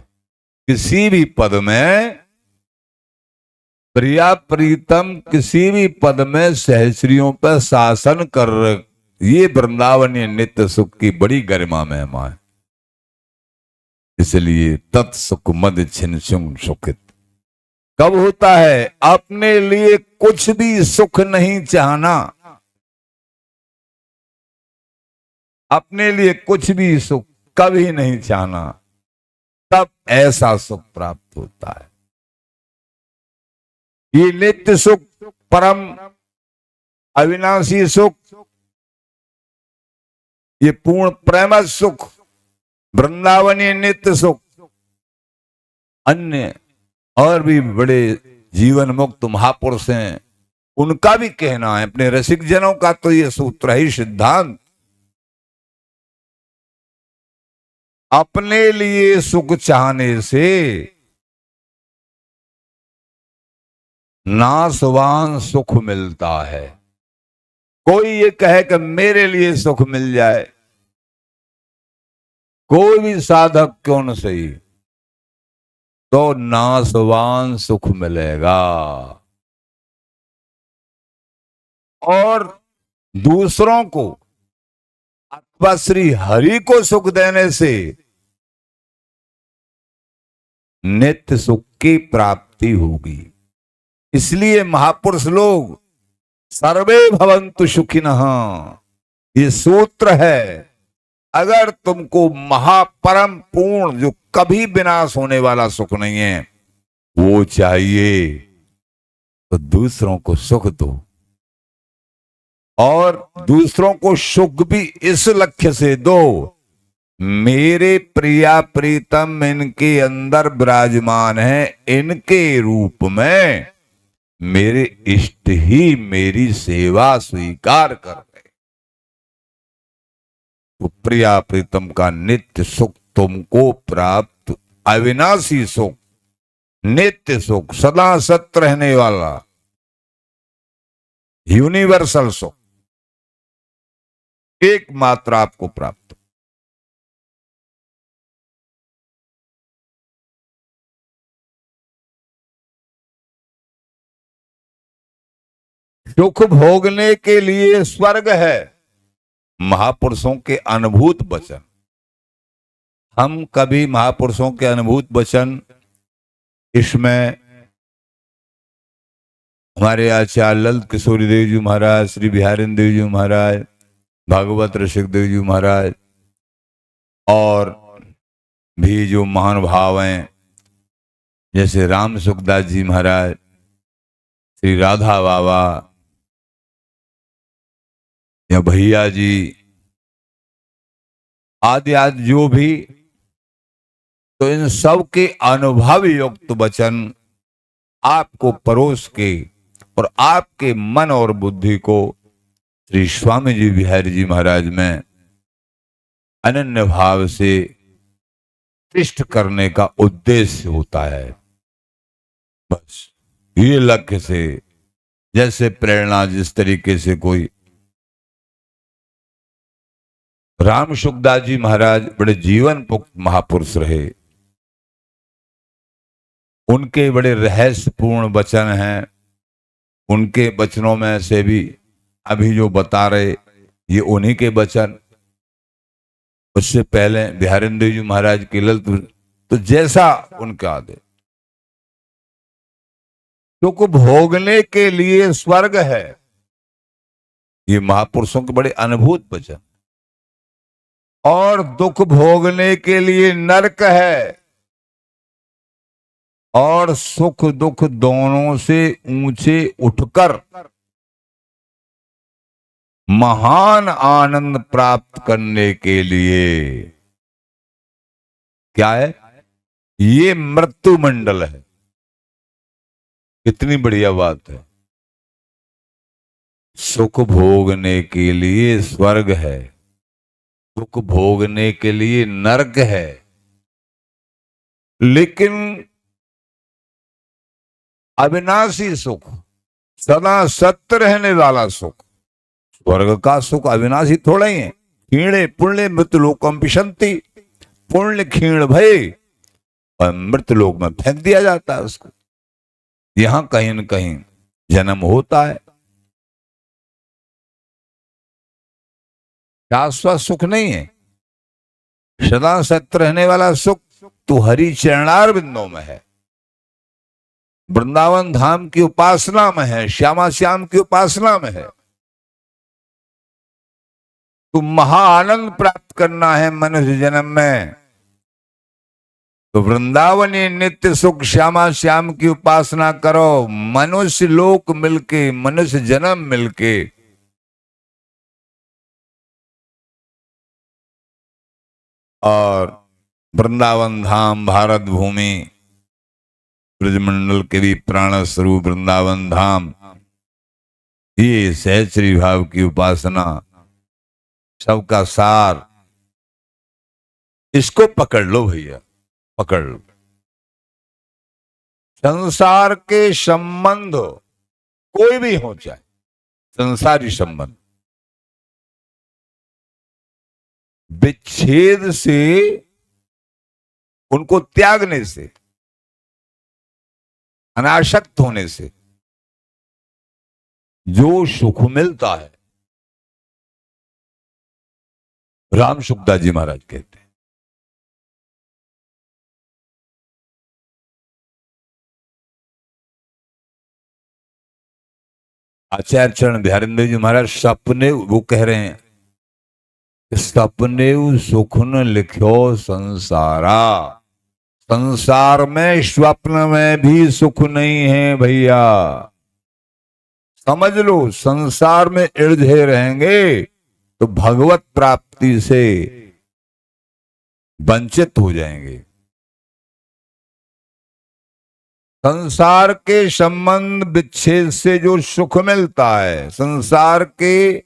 किसी भी पद में प्रिया प्रीतम किसी भी पद में सहचरियों पर शासन कर, ये वृंदावनीय नित्य सुख की बड़ी गरिमा महिमा है। इसलिए तत्सुख मद छिन सुखित कब होता है? अपने लिए कुछ भी सुख नहीं चाहना, अपने लिए कुछ भी सुख कभी नहीं चाहना, तब ऐसा सुख प्राप्त होता है। ये नित्य सुख, परम अविनाशी सुख, ये पूर्ण प्रेम सुख, वृंदावनीय नित्य सुख, अन्य और भी बड़े जीवन मुक्त महापुरुष हैं, उनका भी कहना है, अपने रसिक जनों का तो ये सूत्र ही सिद्धांत, अपने लिए सुख चाहने से नासवान सुख मिलता है। कोई ये कहे कि मेरे लिए सुख मिल जाए, कोई भी साधक क्यों न सही, तो नासवान सुख मिलेगा। और दूसरों को अथवा श्री हरि को सुख देने से नित्य सुख की प्राप्ति होगी। इसलिए महापुरुष लोग सर्वे भवन्तु सुखिनः, ये सूत्र है। अगर तुमको महापरम पूर्ण जो कभी विनाश होने वाला सुख नहीं है वो चाहिए, तो दूसरों को सुख दो, और दूसरों को सुख भी इस लक्ष्य से दो, मेरे प्रिया प्रीतम इनके अंदर विराजमान है, इनके रूप में मेरे इष्ट ही मेरी सेवा स्वीकार कर रहे। तो प्रिया प्रीतम का नित्य सुख तुमको प्राप्त, अविनाशी सुख, नित्य सुख, सदा सत रहने वाला यूनिवर्सल सुख एकमात्र आपको प्राप्त। सुख भोगने के लिए स्वर्ग है, महापुरुषों के अनुभूत वचन। हम कभी महापुरुषों के अनुभूत वचन, इसमें हमारे आचार्य ललित किशोरी देव जी महाराज, श्री बिहारिंद्र देव जी महाराज, भागवत रसिक देव जी महाराज, और भी जो महान भाव हैं जैसे राम सुखदास जी महाराज, श्री राधा बाबा या भैया जी आदि आदि जो भी, तो इन सब के अनुभव युक्त वचन आपको परोस के और आपके मन और बुद्धि को श्री स्वामी जी बिहारी जी महाराज में अनन्य भाव से उत्कृष्ट करने का उद्देश्य होता है। बस ये लक्ष्य से, जैसे प्रेरणा जिस तरीके से कोई राम सुखदास जी महाराज बड़े जीवन पुक्त महापुरुष रहे, उनके बड़े रहस्यपूर्ण वचन हैं। उनके वचनों में से भी अभी जो बता रहे ये उन्हीं के वचन। उससे पहले बिहारेंद्र जी महाराज की ललित, तो जैसा उनका आदेश, सुख भोगने के लिए स्वर्ग है, ये महापुरुषों के बड़े अनुभूत वचन। और दुख भोगने के लिए नरक है, और सुख दुख दोनों से ऊंचे उठकर महान आनंद प्राप्त करने के लिए क्या है, ये मृत्यु मंडल है। कितनी बढ़िया बात है। सुख भोगने के लिए स्वर्ग है, दुख भोगने के लिए नरक है, लेकिन अविनाशी सुख, सदा सत्य रहने वाला सुख, स्वर्ग का सुख अविनाशी थोड़ा ही है। क्षीणे पुण्य मृत्युलोकम विशंति, पुण्य क्षीण भय, और मृत्युलोक में फेंक दिया जाता है उसको। यहां कहीं न कहीं जन्म होता है, शाश्वत सुख नहीं है। सदा सत्य रहने वाला सुख तो हरि चरणार बिंदों में है, वृंदावन धाम की उपासना में है, श्यामा श्याम की उपासना में है। तो महा आनंद प्राप्त करना है मनुष्य जन्म में, तो वृंदावनी नित्य सुख श्यामा श्याम की उपासना करो। मनुष्य लोक मिलके, मनुष्य जन्म मिलके और वृंदावन धाम, भारत भूमि, ब्रजमंडल के भी प्राण स्वरूप वृंदावन धाम, ये सहचरी भाव की उपासना, सबका सार, इसको पकड़ लो भैया, पकड़ लो। संसार के संबंध कोई भी हो, चाहे संसारी संबंध, विच्छेद से, उनको त्यागने से, अनासक्त होने से जो सुख मिलता है, राम सुखदास जी महाराज कहते हैं, आचार्य चरण बिहारेंद्र जी महाराज सपने, वो कह रहे हैं, सपने सुख न लिख्यो संसारा, संसार में स्वप्न में भी सुख नहीं है भैया। समझ लो, संसार में इलझे रहेंगे तो भगवत प्राप्ति से वंचित हो जाएंगे। संसार के संबंध विच्छेद से जो सुख मिलता है, संसार के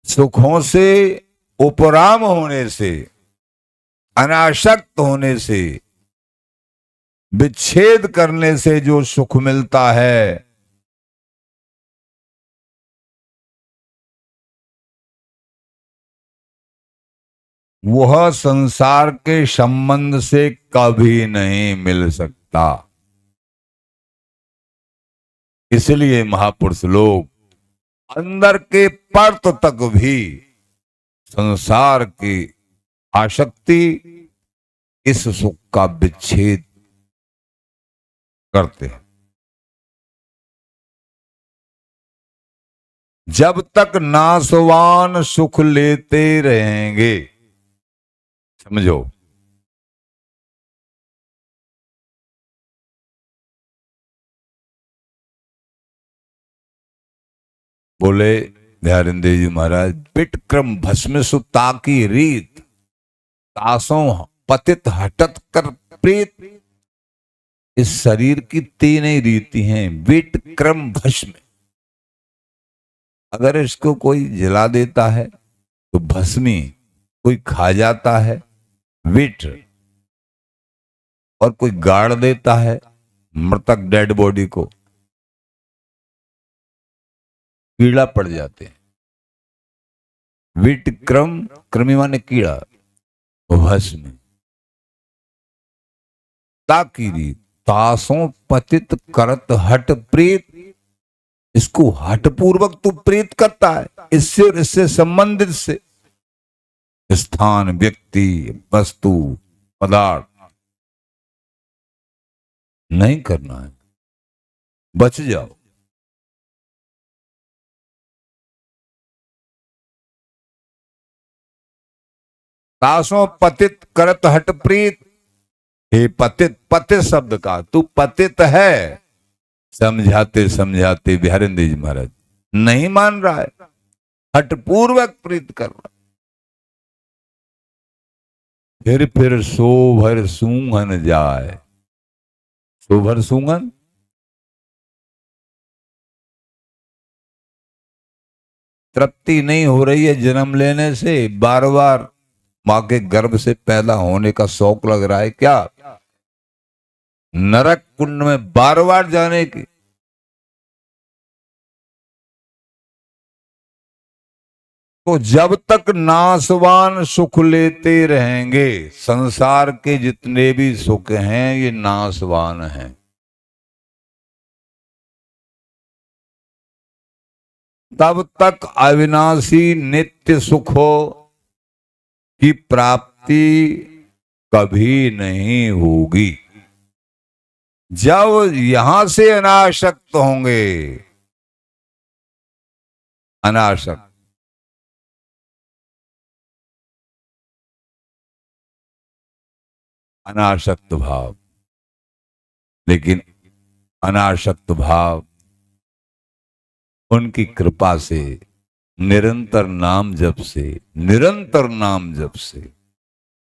सुखों से उपराम होने से, अनासक्त होने से, विच्छेद करने से जो सुख मिलता है, वह संसार के संबंध से कभी नहीं मिल सकता। इसलिए महापुरुष लोग अंदर के परत तक भी संसार की आसक्ति, इस सुख का विच्छेद करते हैं। जब तक नाशवान सुख लेते रहेंगे, समझो, बोले ध्यारेंद्र जी महाराज, विटक्रम भस्म सुता की रीत, तासों पतित हटत कर प्रीत। इस शरीर की तीन ही रीति हैं, विटक्रम भस्म। अगर इसको कोई जला देता है तो भस्मी, कोई खा जाता है विट, और कोई गाड़ देता है मृतक डेड बॉडी को, कीड़ा पड़ जाते हैं। विट क्रम, कृमि माने कीड़ा, भस्म। ताकीरी, तासों पतित करत हट प्रीत, इसको हट पूर्वक तू प्रीत करता है, इससे और इससे संबंधित से, स्थान, व्यक्ति, वस्तु, पदार्थ नहीं करना है, बच जाओ। तासों पतित करत हट प्रीत, हे पतित, पतित शब्द का तू पतित है। समझाते समझाते बिहारिंद्र जी महाराज नहीं मान रहा है, हठपूर्वक प्रीत कर रहा। फिर सोभर सूंघन जाए, सोभर सूंघन, तृप्ति नहीं हो रही है जन्म लेने से, बार बार मां के गर्भ से पैदा होने का शौक लग रहा है क्या, नरक कुंड में बार बार जाने की। तो जब तक नासवान सुख लेते रहेंगे, संसार के जितने भी सुख हैं ये नासवान हैं। तब तक अविनाशी नित्य सुखों की प्राप्ति कभी नहीं होगी। जब यहां से अनासक्त होंगे, अनासक्त, अनासक्त भाव, लेकिन अनासक्त भाव उनकी कृपा से, निरंतर नाम जप से, निरंतर नाम जप से,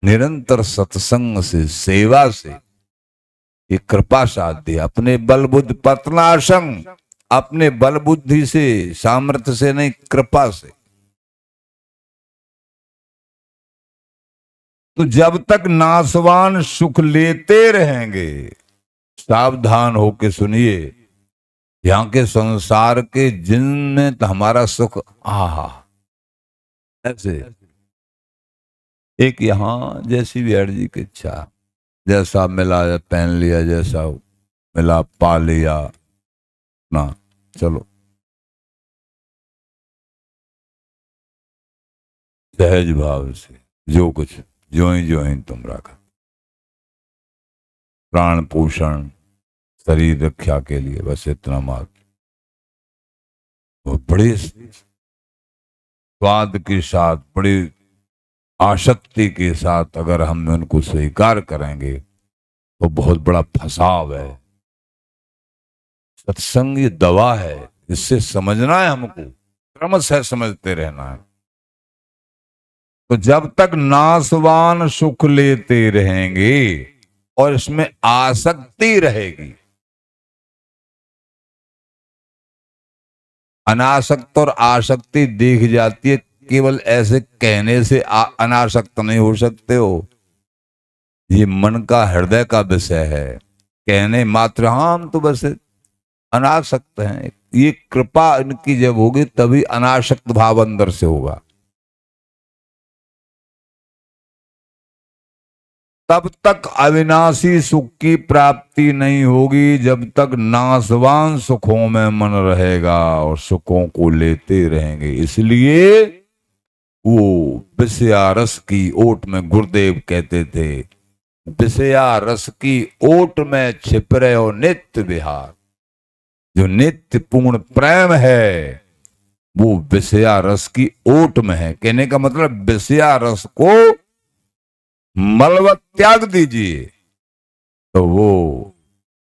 निरंतर सत्संग से, सेवा से, ये कृपा साध्य, अपने बल बुद्धि पतनाशंग, अपने बल बुद्धि से, सामर्थ्य से नहीं, कृपा से। तो जब तक नासवान सुख लेते रहेंगे, सावधान होके सुनिए, यहाँ के संसार के जिनमें तो हमारा सुख आहा ऐसे, एक यहाँ जैसी भी जी की इच्छा, जैसा मिला या पहन लिया, जैसा मिला पा लिया ना, चलो सहज भाव से, जो कुछ जो ही तुम रखा, प्राण पोषण, शरीर रक्षा के लिए बस इतना मात्र। वो बड़े स्वाद के साथ, बड़ी आसक्ति के साथ अगर हम उनको स्वीकार करेंगे तो बहुत बड़ा फसाव है। सत्संग ये दवा है, इससे समझना है हमको, क्रमशः समझते रहना है। तो जब तक नासवान सुख लेते रहेंगे और इसमें आसक्ति रहेगी, अनासक्त और आसक्ति देख जाती है, केवल ऐसे कहने से अनासक्त नहीं हो सकते हो, ये मन का हृदय का विषय है। कहने मात्र हाँ हम तो बस अनासक्त हैं, ये कृपा इनकी जब होगी तभी अनासक्त भाव अंदर से होगा। तब तक अविनाशी सुख की प्राप्ति नहीं होगी, जब तक नासवान सुखों में मन रहेगा और सुखों को लेते रहेंगे। इसलिए वो विषया रस की ओट में, गुरुदेव कहते थे, विषया रस की ओट में छिप रहे हो नित्य विहार। जो नित्य पूर्ण प्रेम है वो विषया रस की ओट में है। कहने का मतलब विषया रस को मलवत त्याग दीजिए, तो वो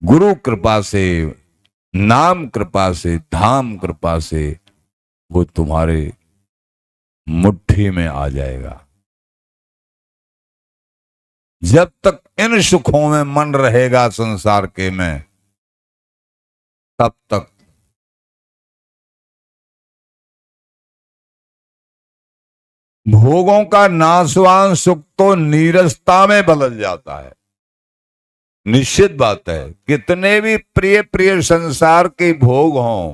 गुरु कृपा से, नाम कृपा से, धाम कृपा से वो तुम्हारे मुट्ठी में आ जाएगा। जब तक इन सुखों में मन रहेगा संसार के में, तब तक भोगों का नाशवान सुख तो नीरसता में बदल जाता है। निश्चित बात है, कितने भी प्रिय प्रिय संसार के भोग हों,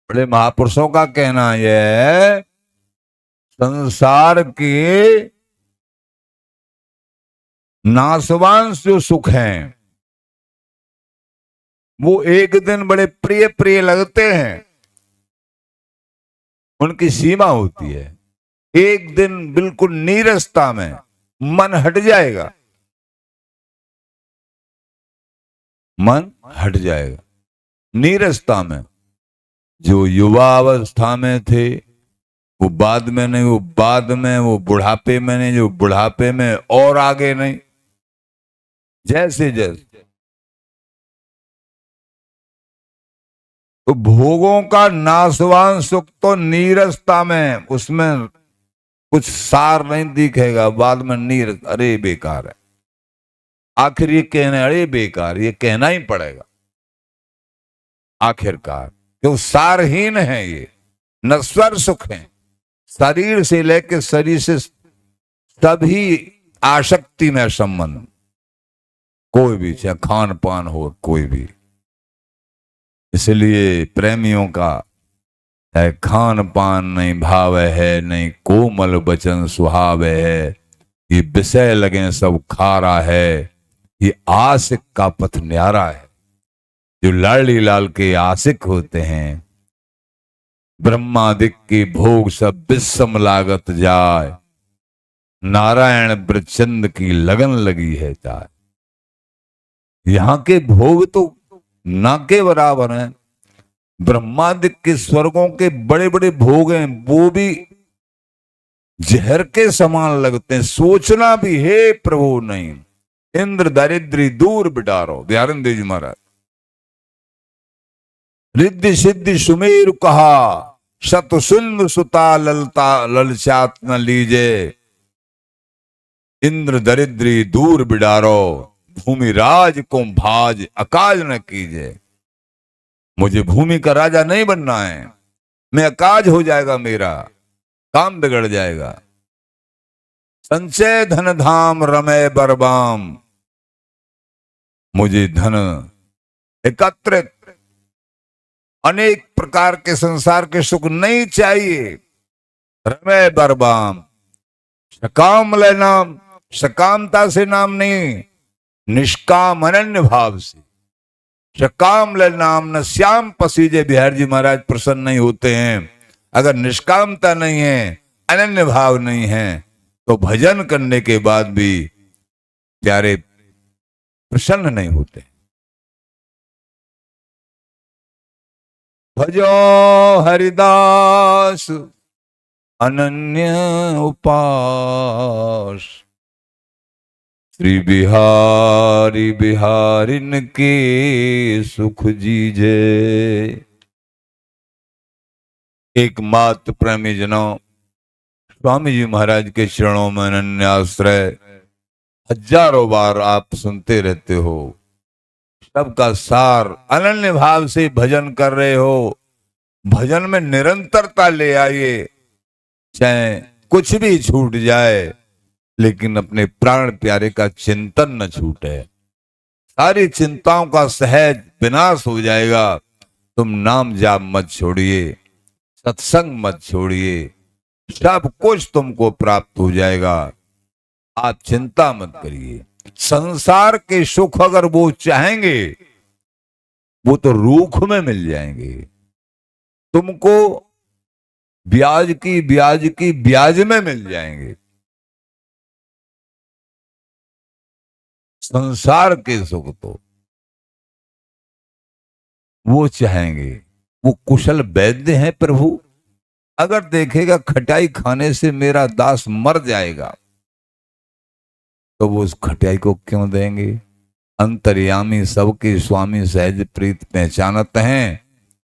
बड़े महापुरुषों का कहना यह है, संसार के नाशवान जो सुख हैं वो एक दिन बड़े प्रिय प्रिय लगते हैं, उनकी सीमा होती है। एक दिन बिल्कुल नीरसता में मन हट जाएगा, मन हट जाएगा। नीरसता में जो युवा अवस्था में थे वो बाद में नहीं, वो बाद में, वो बुढ़ापे में नहीं, जो बुढ़ापे में और आगे नहीं, जैसे जैसे। तो भोगों का नाशवान सुख तो नीरसता में, उसमें कुछ सार नहीं दिखेगा, बाद में नीरस, अरे बेकार है। आखिर ये कहना, अरे बेकार, ये कहना ही पड़ेगा आखिरकार, क्यों सारहीन है ये, नश्वर सुख है। शरीर से लेकर शरीर से सभी आसक्ति में संबंध, कोई भी, चाहे खान पान हो, कोई भी। इसलिए प्रेमियों का है, खान पान नहीं भाव है, नहीं कोमल बचन सुहाव है, ये विषय लगे सब खारा है, ये आशिक का पथ न्यारा है। जो लाड़ी लाल के आशिक होते हैं, ब्रह्मादिक की भोग सब विषम लागत जाए, नारायण ब्रचंद की लगन लगी है जाए। यहां के भोग तो ना के बराबर हैं। ब्रह्मादिक के स्वर्गों के बड़े बड़े भोग हैं, वो भी जहर के समान लगते हैं, सोचना भी हे प्रभु नहीं। इंद्र दारिद्री दूर बिटारो, दयानंद देव जी महाराज। रिद्धि सिद्धि सुमेरु कहा, शतसुंद सुता ललता ललचात न लीजे। इंद्र दरिद्री दूर बिडारो, भूमि राज को भाज अकाज न कीजे। मुझे भूमि का राजा नहीं बनना है, मैं अकाज हो जाएगा, मेरा काम बिगड़ जाएगा। संचय धन धाम रमय बरबाम, मुझे धन एकत्रित अनेक प्रकार के संसार के सुख नहीं चाहिए। रमय बरबाम, सकाम ले नाम, सकामता से नाम नहीं, निष्काम अनन्य भाव से। सकाम ले नाम न श्याम पसीजे, बिहार जी महाराज प्रसन्न नहीं होते हैं। अगर निष्कामता नहीं है, अनन्य भाव नहीं है, तो भजन करने के बाद भी प्यारे प्रसन्न नहीं होते। भजो हरिदास अनन्य उपास, श्री बिहारी बिहारिन के सुख जीजे। एक मात प्रेमी जनों, स्वामी जी महाराज के चरणों में अनन्य आश्रय हजारों बार आप सुनते रहते हो। सबका सार अनन्य भाव से भजन कर रहे हो, भजन में निरंतरता ले आइए। चाहे कुछ भी छूट जाए, लेकिन अपने प्राण प्यारे का चिंतन न छूटे। सारी चिंताओं का सहज विनाश हो जाएगा। तुम नाम जाप मत छोड़िए, सत्संग मत छोड़िए, सब कुछ तुमको प्राप्त हो जाएगा। आप चिंता मत करिए। संसार के सुख अगर वो चाहेंगे, वो तो रूख में मिल जाएंगे। तुमको ब्याज की ब्याज में मिल जाएंगे। संसार के सुख तो वो चाहेंगे। वो कुशल वैद्य हैं प्रभु। अगर देखेगा खटाई खाने से मेरा दास मर जाएगा, तो वो उस खटाई को क्यों देंगे। अंतर्यामी सबके स्वामी सहज प्रीत पहचानत हैं,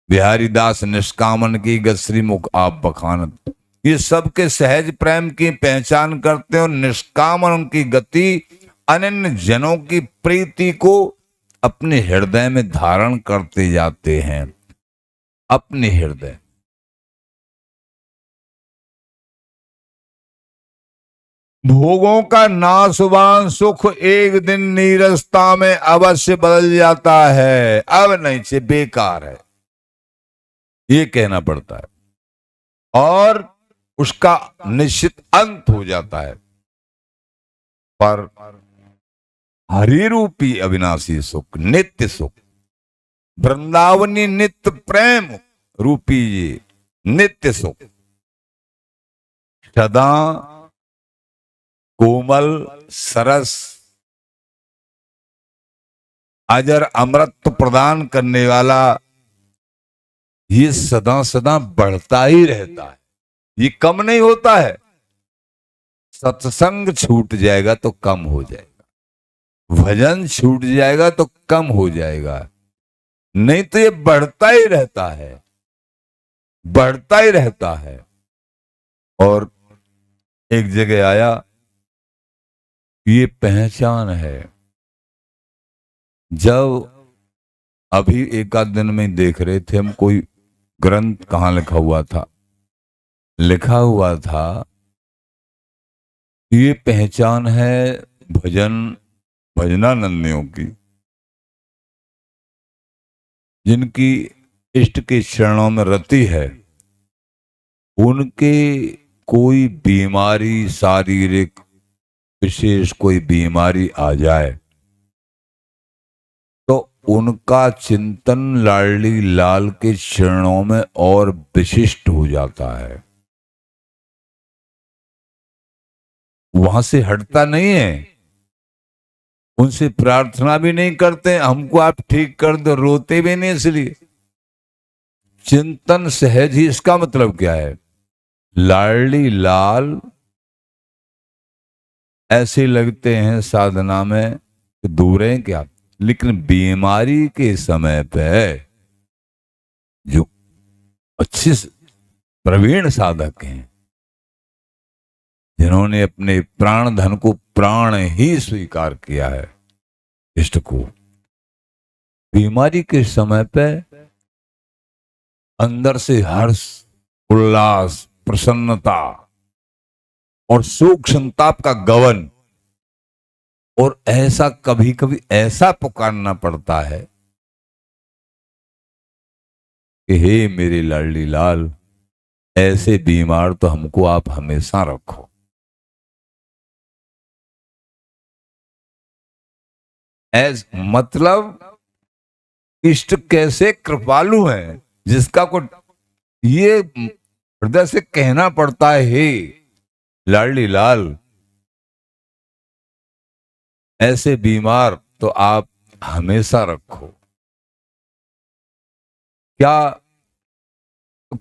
बिहारी दास निष्कामन की गश्री मुख आप बखानत। ये सबके सहज प्रेम की पहचान करते हैं और निष्कामन की गति अनन्य जनों की प्रीति को अपने हृदय में धारण करते जाते हैं। अपने हृदय भोगों का नाशवान सुख एक दिन नीरसता में अवश्य बदल जाता है, अब नहीं से बेकार है, ये कहना पड़ता है। और उसका निश्चित अंत हो जाता है। पर हरि रूपी अविनाशी सुख, नित्य सुख, वृंदावनी नित्य प्रेम रूपी ये नित्य सुख सदा कोमल सरस अजर अमृत प्रदान करने वाला, ये सदा सदा बढ़ता ही रहता है, ये कम नहीं होता है। सत्संग छूट जाएगा तो कम हो जाएगा, भजन छूट जाएगा तो कम हो जाएगा, नहीं तो ये बढ़ता ही रहता है, बढ़ता ही रहता है। और एक जगह आया, ये पहचान है। जब अभी एक आध दिन में देख रहे थे हम, कोई ग्रंथ कहाँ लिखा हुआ था, लिखा हुआ था ये पहचान है भजनानंदियों की, जिनकी इष्ट के चरणों में रति है, उनके कोई बीमारी, शारीरिक विशेष कोई बीमारी आ जाए तो उनका चिंतन लाडली लाल के चरणों में और विशिष्ट हो जाता है, वहां से हटता नहीं है। उनसे प्रार्थना भी नहीं करते हमको आप ठीक कर दो, रोते भी नहीं, इसलिए चिंतन सहज ही। इसका मतलब क्या है, लाडली लाल ऐसे लगते हैं साधना में दूर हैं क्या, लेकिन बीमारी के समय पे जो अच्छे प्रवीण साधक हैं, जिन्होंने अपने प्राण धन को प्राण ही स्वीकार किया है इष्ट को, बीमारी के समय पे अंदर से हर्ष, उल्लास, प्रसन्नता और सुख संताप का गवन, और ऐसा कभी कभी ऐसा पुकारना पड़ता है कि हे मेरे लाडली लाल, ऐसे बीमार तो हमको आप हमेशा रखो। मतलब इष्ट कैसे कृपालु हैं, जिसका को ये हृदय से कहना पड़ता है, हे लाडली लाल, ऐसे बीमार तो आप हमेशा रखो। क्या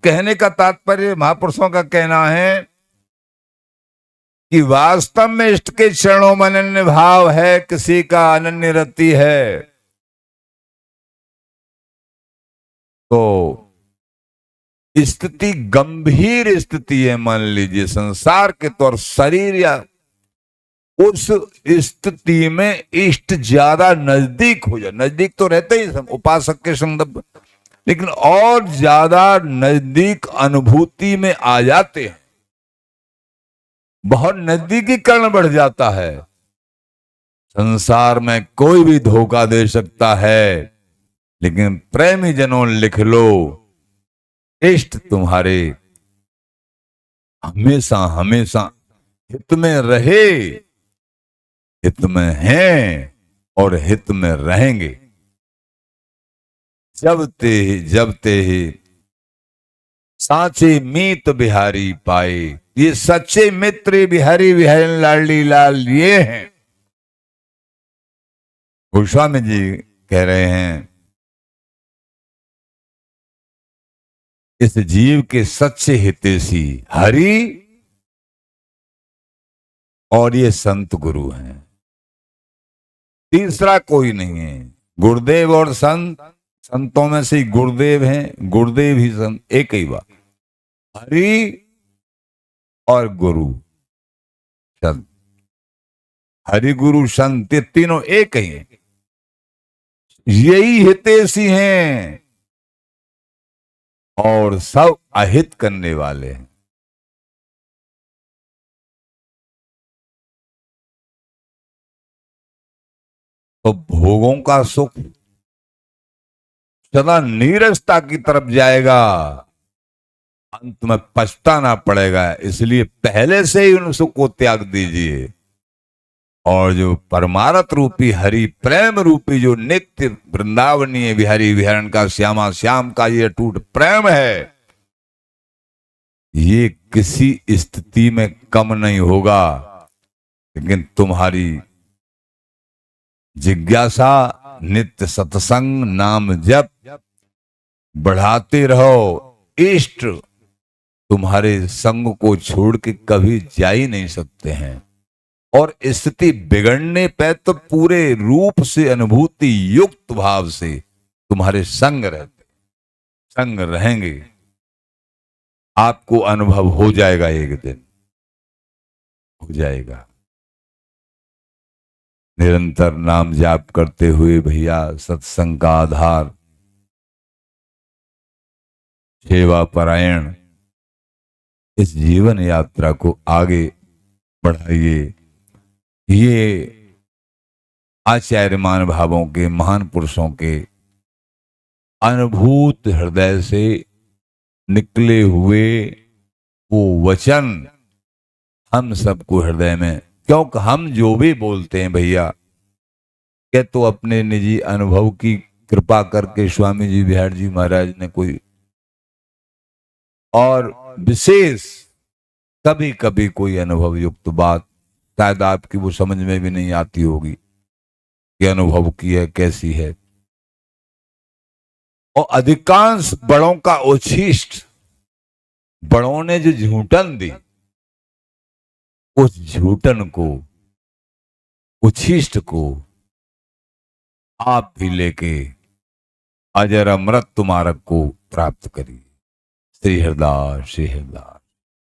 कहने का तात्पर्य, महापुरुषों का कहना है कि वास्तव में इष्ट के चरणों में अनन्य भाव है, किसी का अनन्य रति है, तो स्थिति गंभीर स्थिति है, मान लीजिए संसार के तौर शरीर, या उस स्थिति में इष्ट ज्यादा नजदीक हो जाए, नजदीक तो रहते ही सब उपासक के संदर्भ, लेकिन और ज्यादा नजदीक अनुभूति में आ जाते हैं, बहुत नजदीकीकरण बढ़ जाता है। संसार में कोई भी धोखा दे सकता है, लेकिन प्रेमी जनों लिख लो, इष्ट तुम्हारे हमेशा हमेशा हित में रहे, हित में हैं और हित में रहेंगे। जब ते ही साचे मीत बिहारी पाए, ये सच्चे मित्र बिहारी बिहारी लाडली लाल ये हैं। गोस्वामी जी कह रहे हैं, इस जीव के सच्चे हितैषी हरि और ये संत गुरु हैं, तीसरा कोई नहीं है। गुरुदेव और संत, संतों में से गुरुदेव हैं, गुरुदेव ही संत, एक ही बात। हरि और गुरु संत, हरि गुरु संत, ये तीनों एक ही हैं, यही हितैषी हैं और सब अहित करने वाले हैं। तो भोगों का सुख सदा नीरसता की तरफ जाएगा, अंत में पछताना पड़ेगा। इसलिए पहले से ही उन सुख को त्याग दीजिए, और जो परमारथ रूपी हरि प्रेम रूपी जो नित्य वृंदावनीय विहरी विहरण का श्यामा श्याम का ये अटूट प्रेम है, ये किसी स्थिति में कम नहीं होगा। लेकिन तुम्हारी जिज्ञासा नित्य सत्संग नाम जप बढ़ाते रहो। इष्ट तुम्हारे संग को छोड़ के कभी जा ही नहीं सकते हैं, और स्थिति बिगड़ने पे तो पूरे रूप से अनुभूति युक्त भाव से तुम्हारे संग रहते, संग रहेंगे। आपको अनुभव हो जाएगा, एक दिन हो जाएगा। निरंतर नाम जाप करते हुए भैया सत्संग का आधार, सेवा परायण इस जीवन यात्रा को आगे बढ़ाइए। ये आचार्यमान भावों के महान पुरुषों के अनुभूत हृदय से निकले हुए वो वचन हम सबको हृदय में, क्योंकि हम जो भी बोलते हैं भैया, क्या तो अपने निजी अनुभव की कृपा करके स्वामी जी बिहार जी महाराज ने कोई और विशेष कभी कभी कोई अनुभव युक्त बात शायद आपकी वो समझ में भी नहीं आती होगी कि अनुभव की है कैसी है। और अधिकांश बड़ों का उच्छिष्ट, बड़ों ने जो झूठन दी, उस झूठन को, उच्छिष्ट को आप भी लेके अजर अमृत तुम्हारक को प्राप्त करिए। श्री हरदास, श्री हरदास।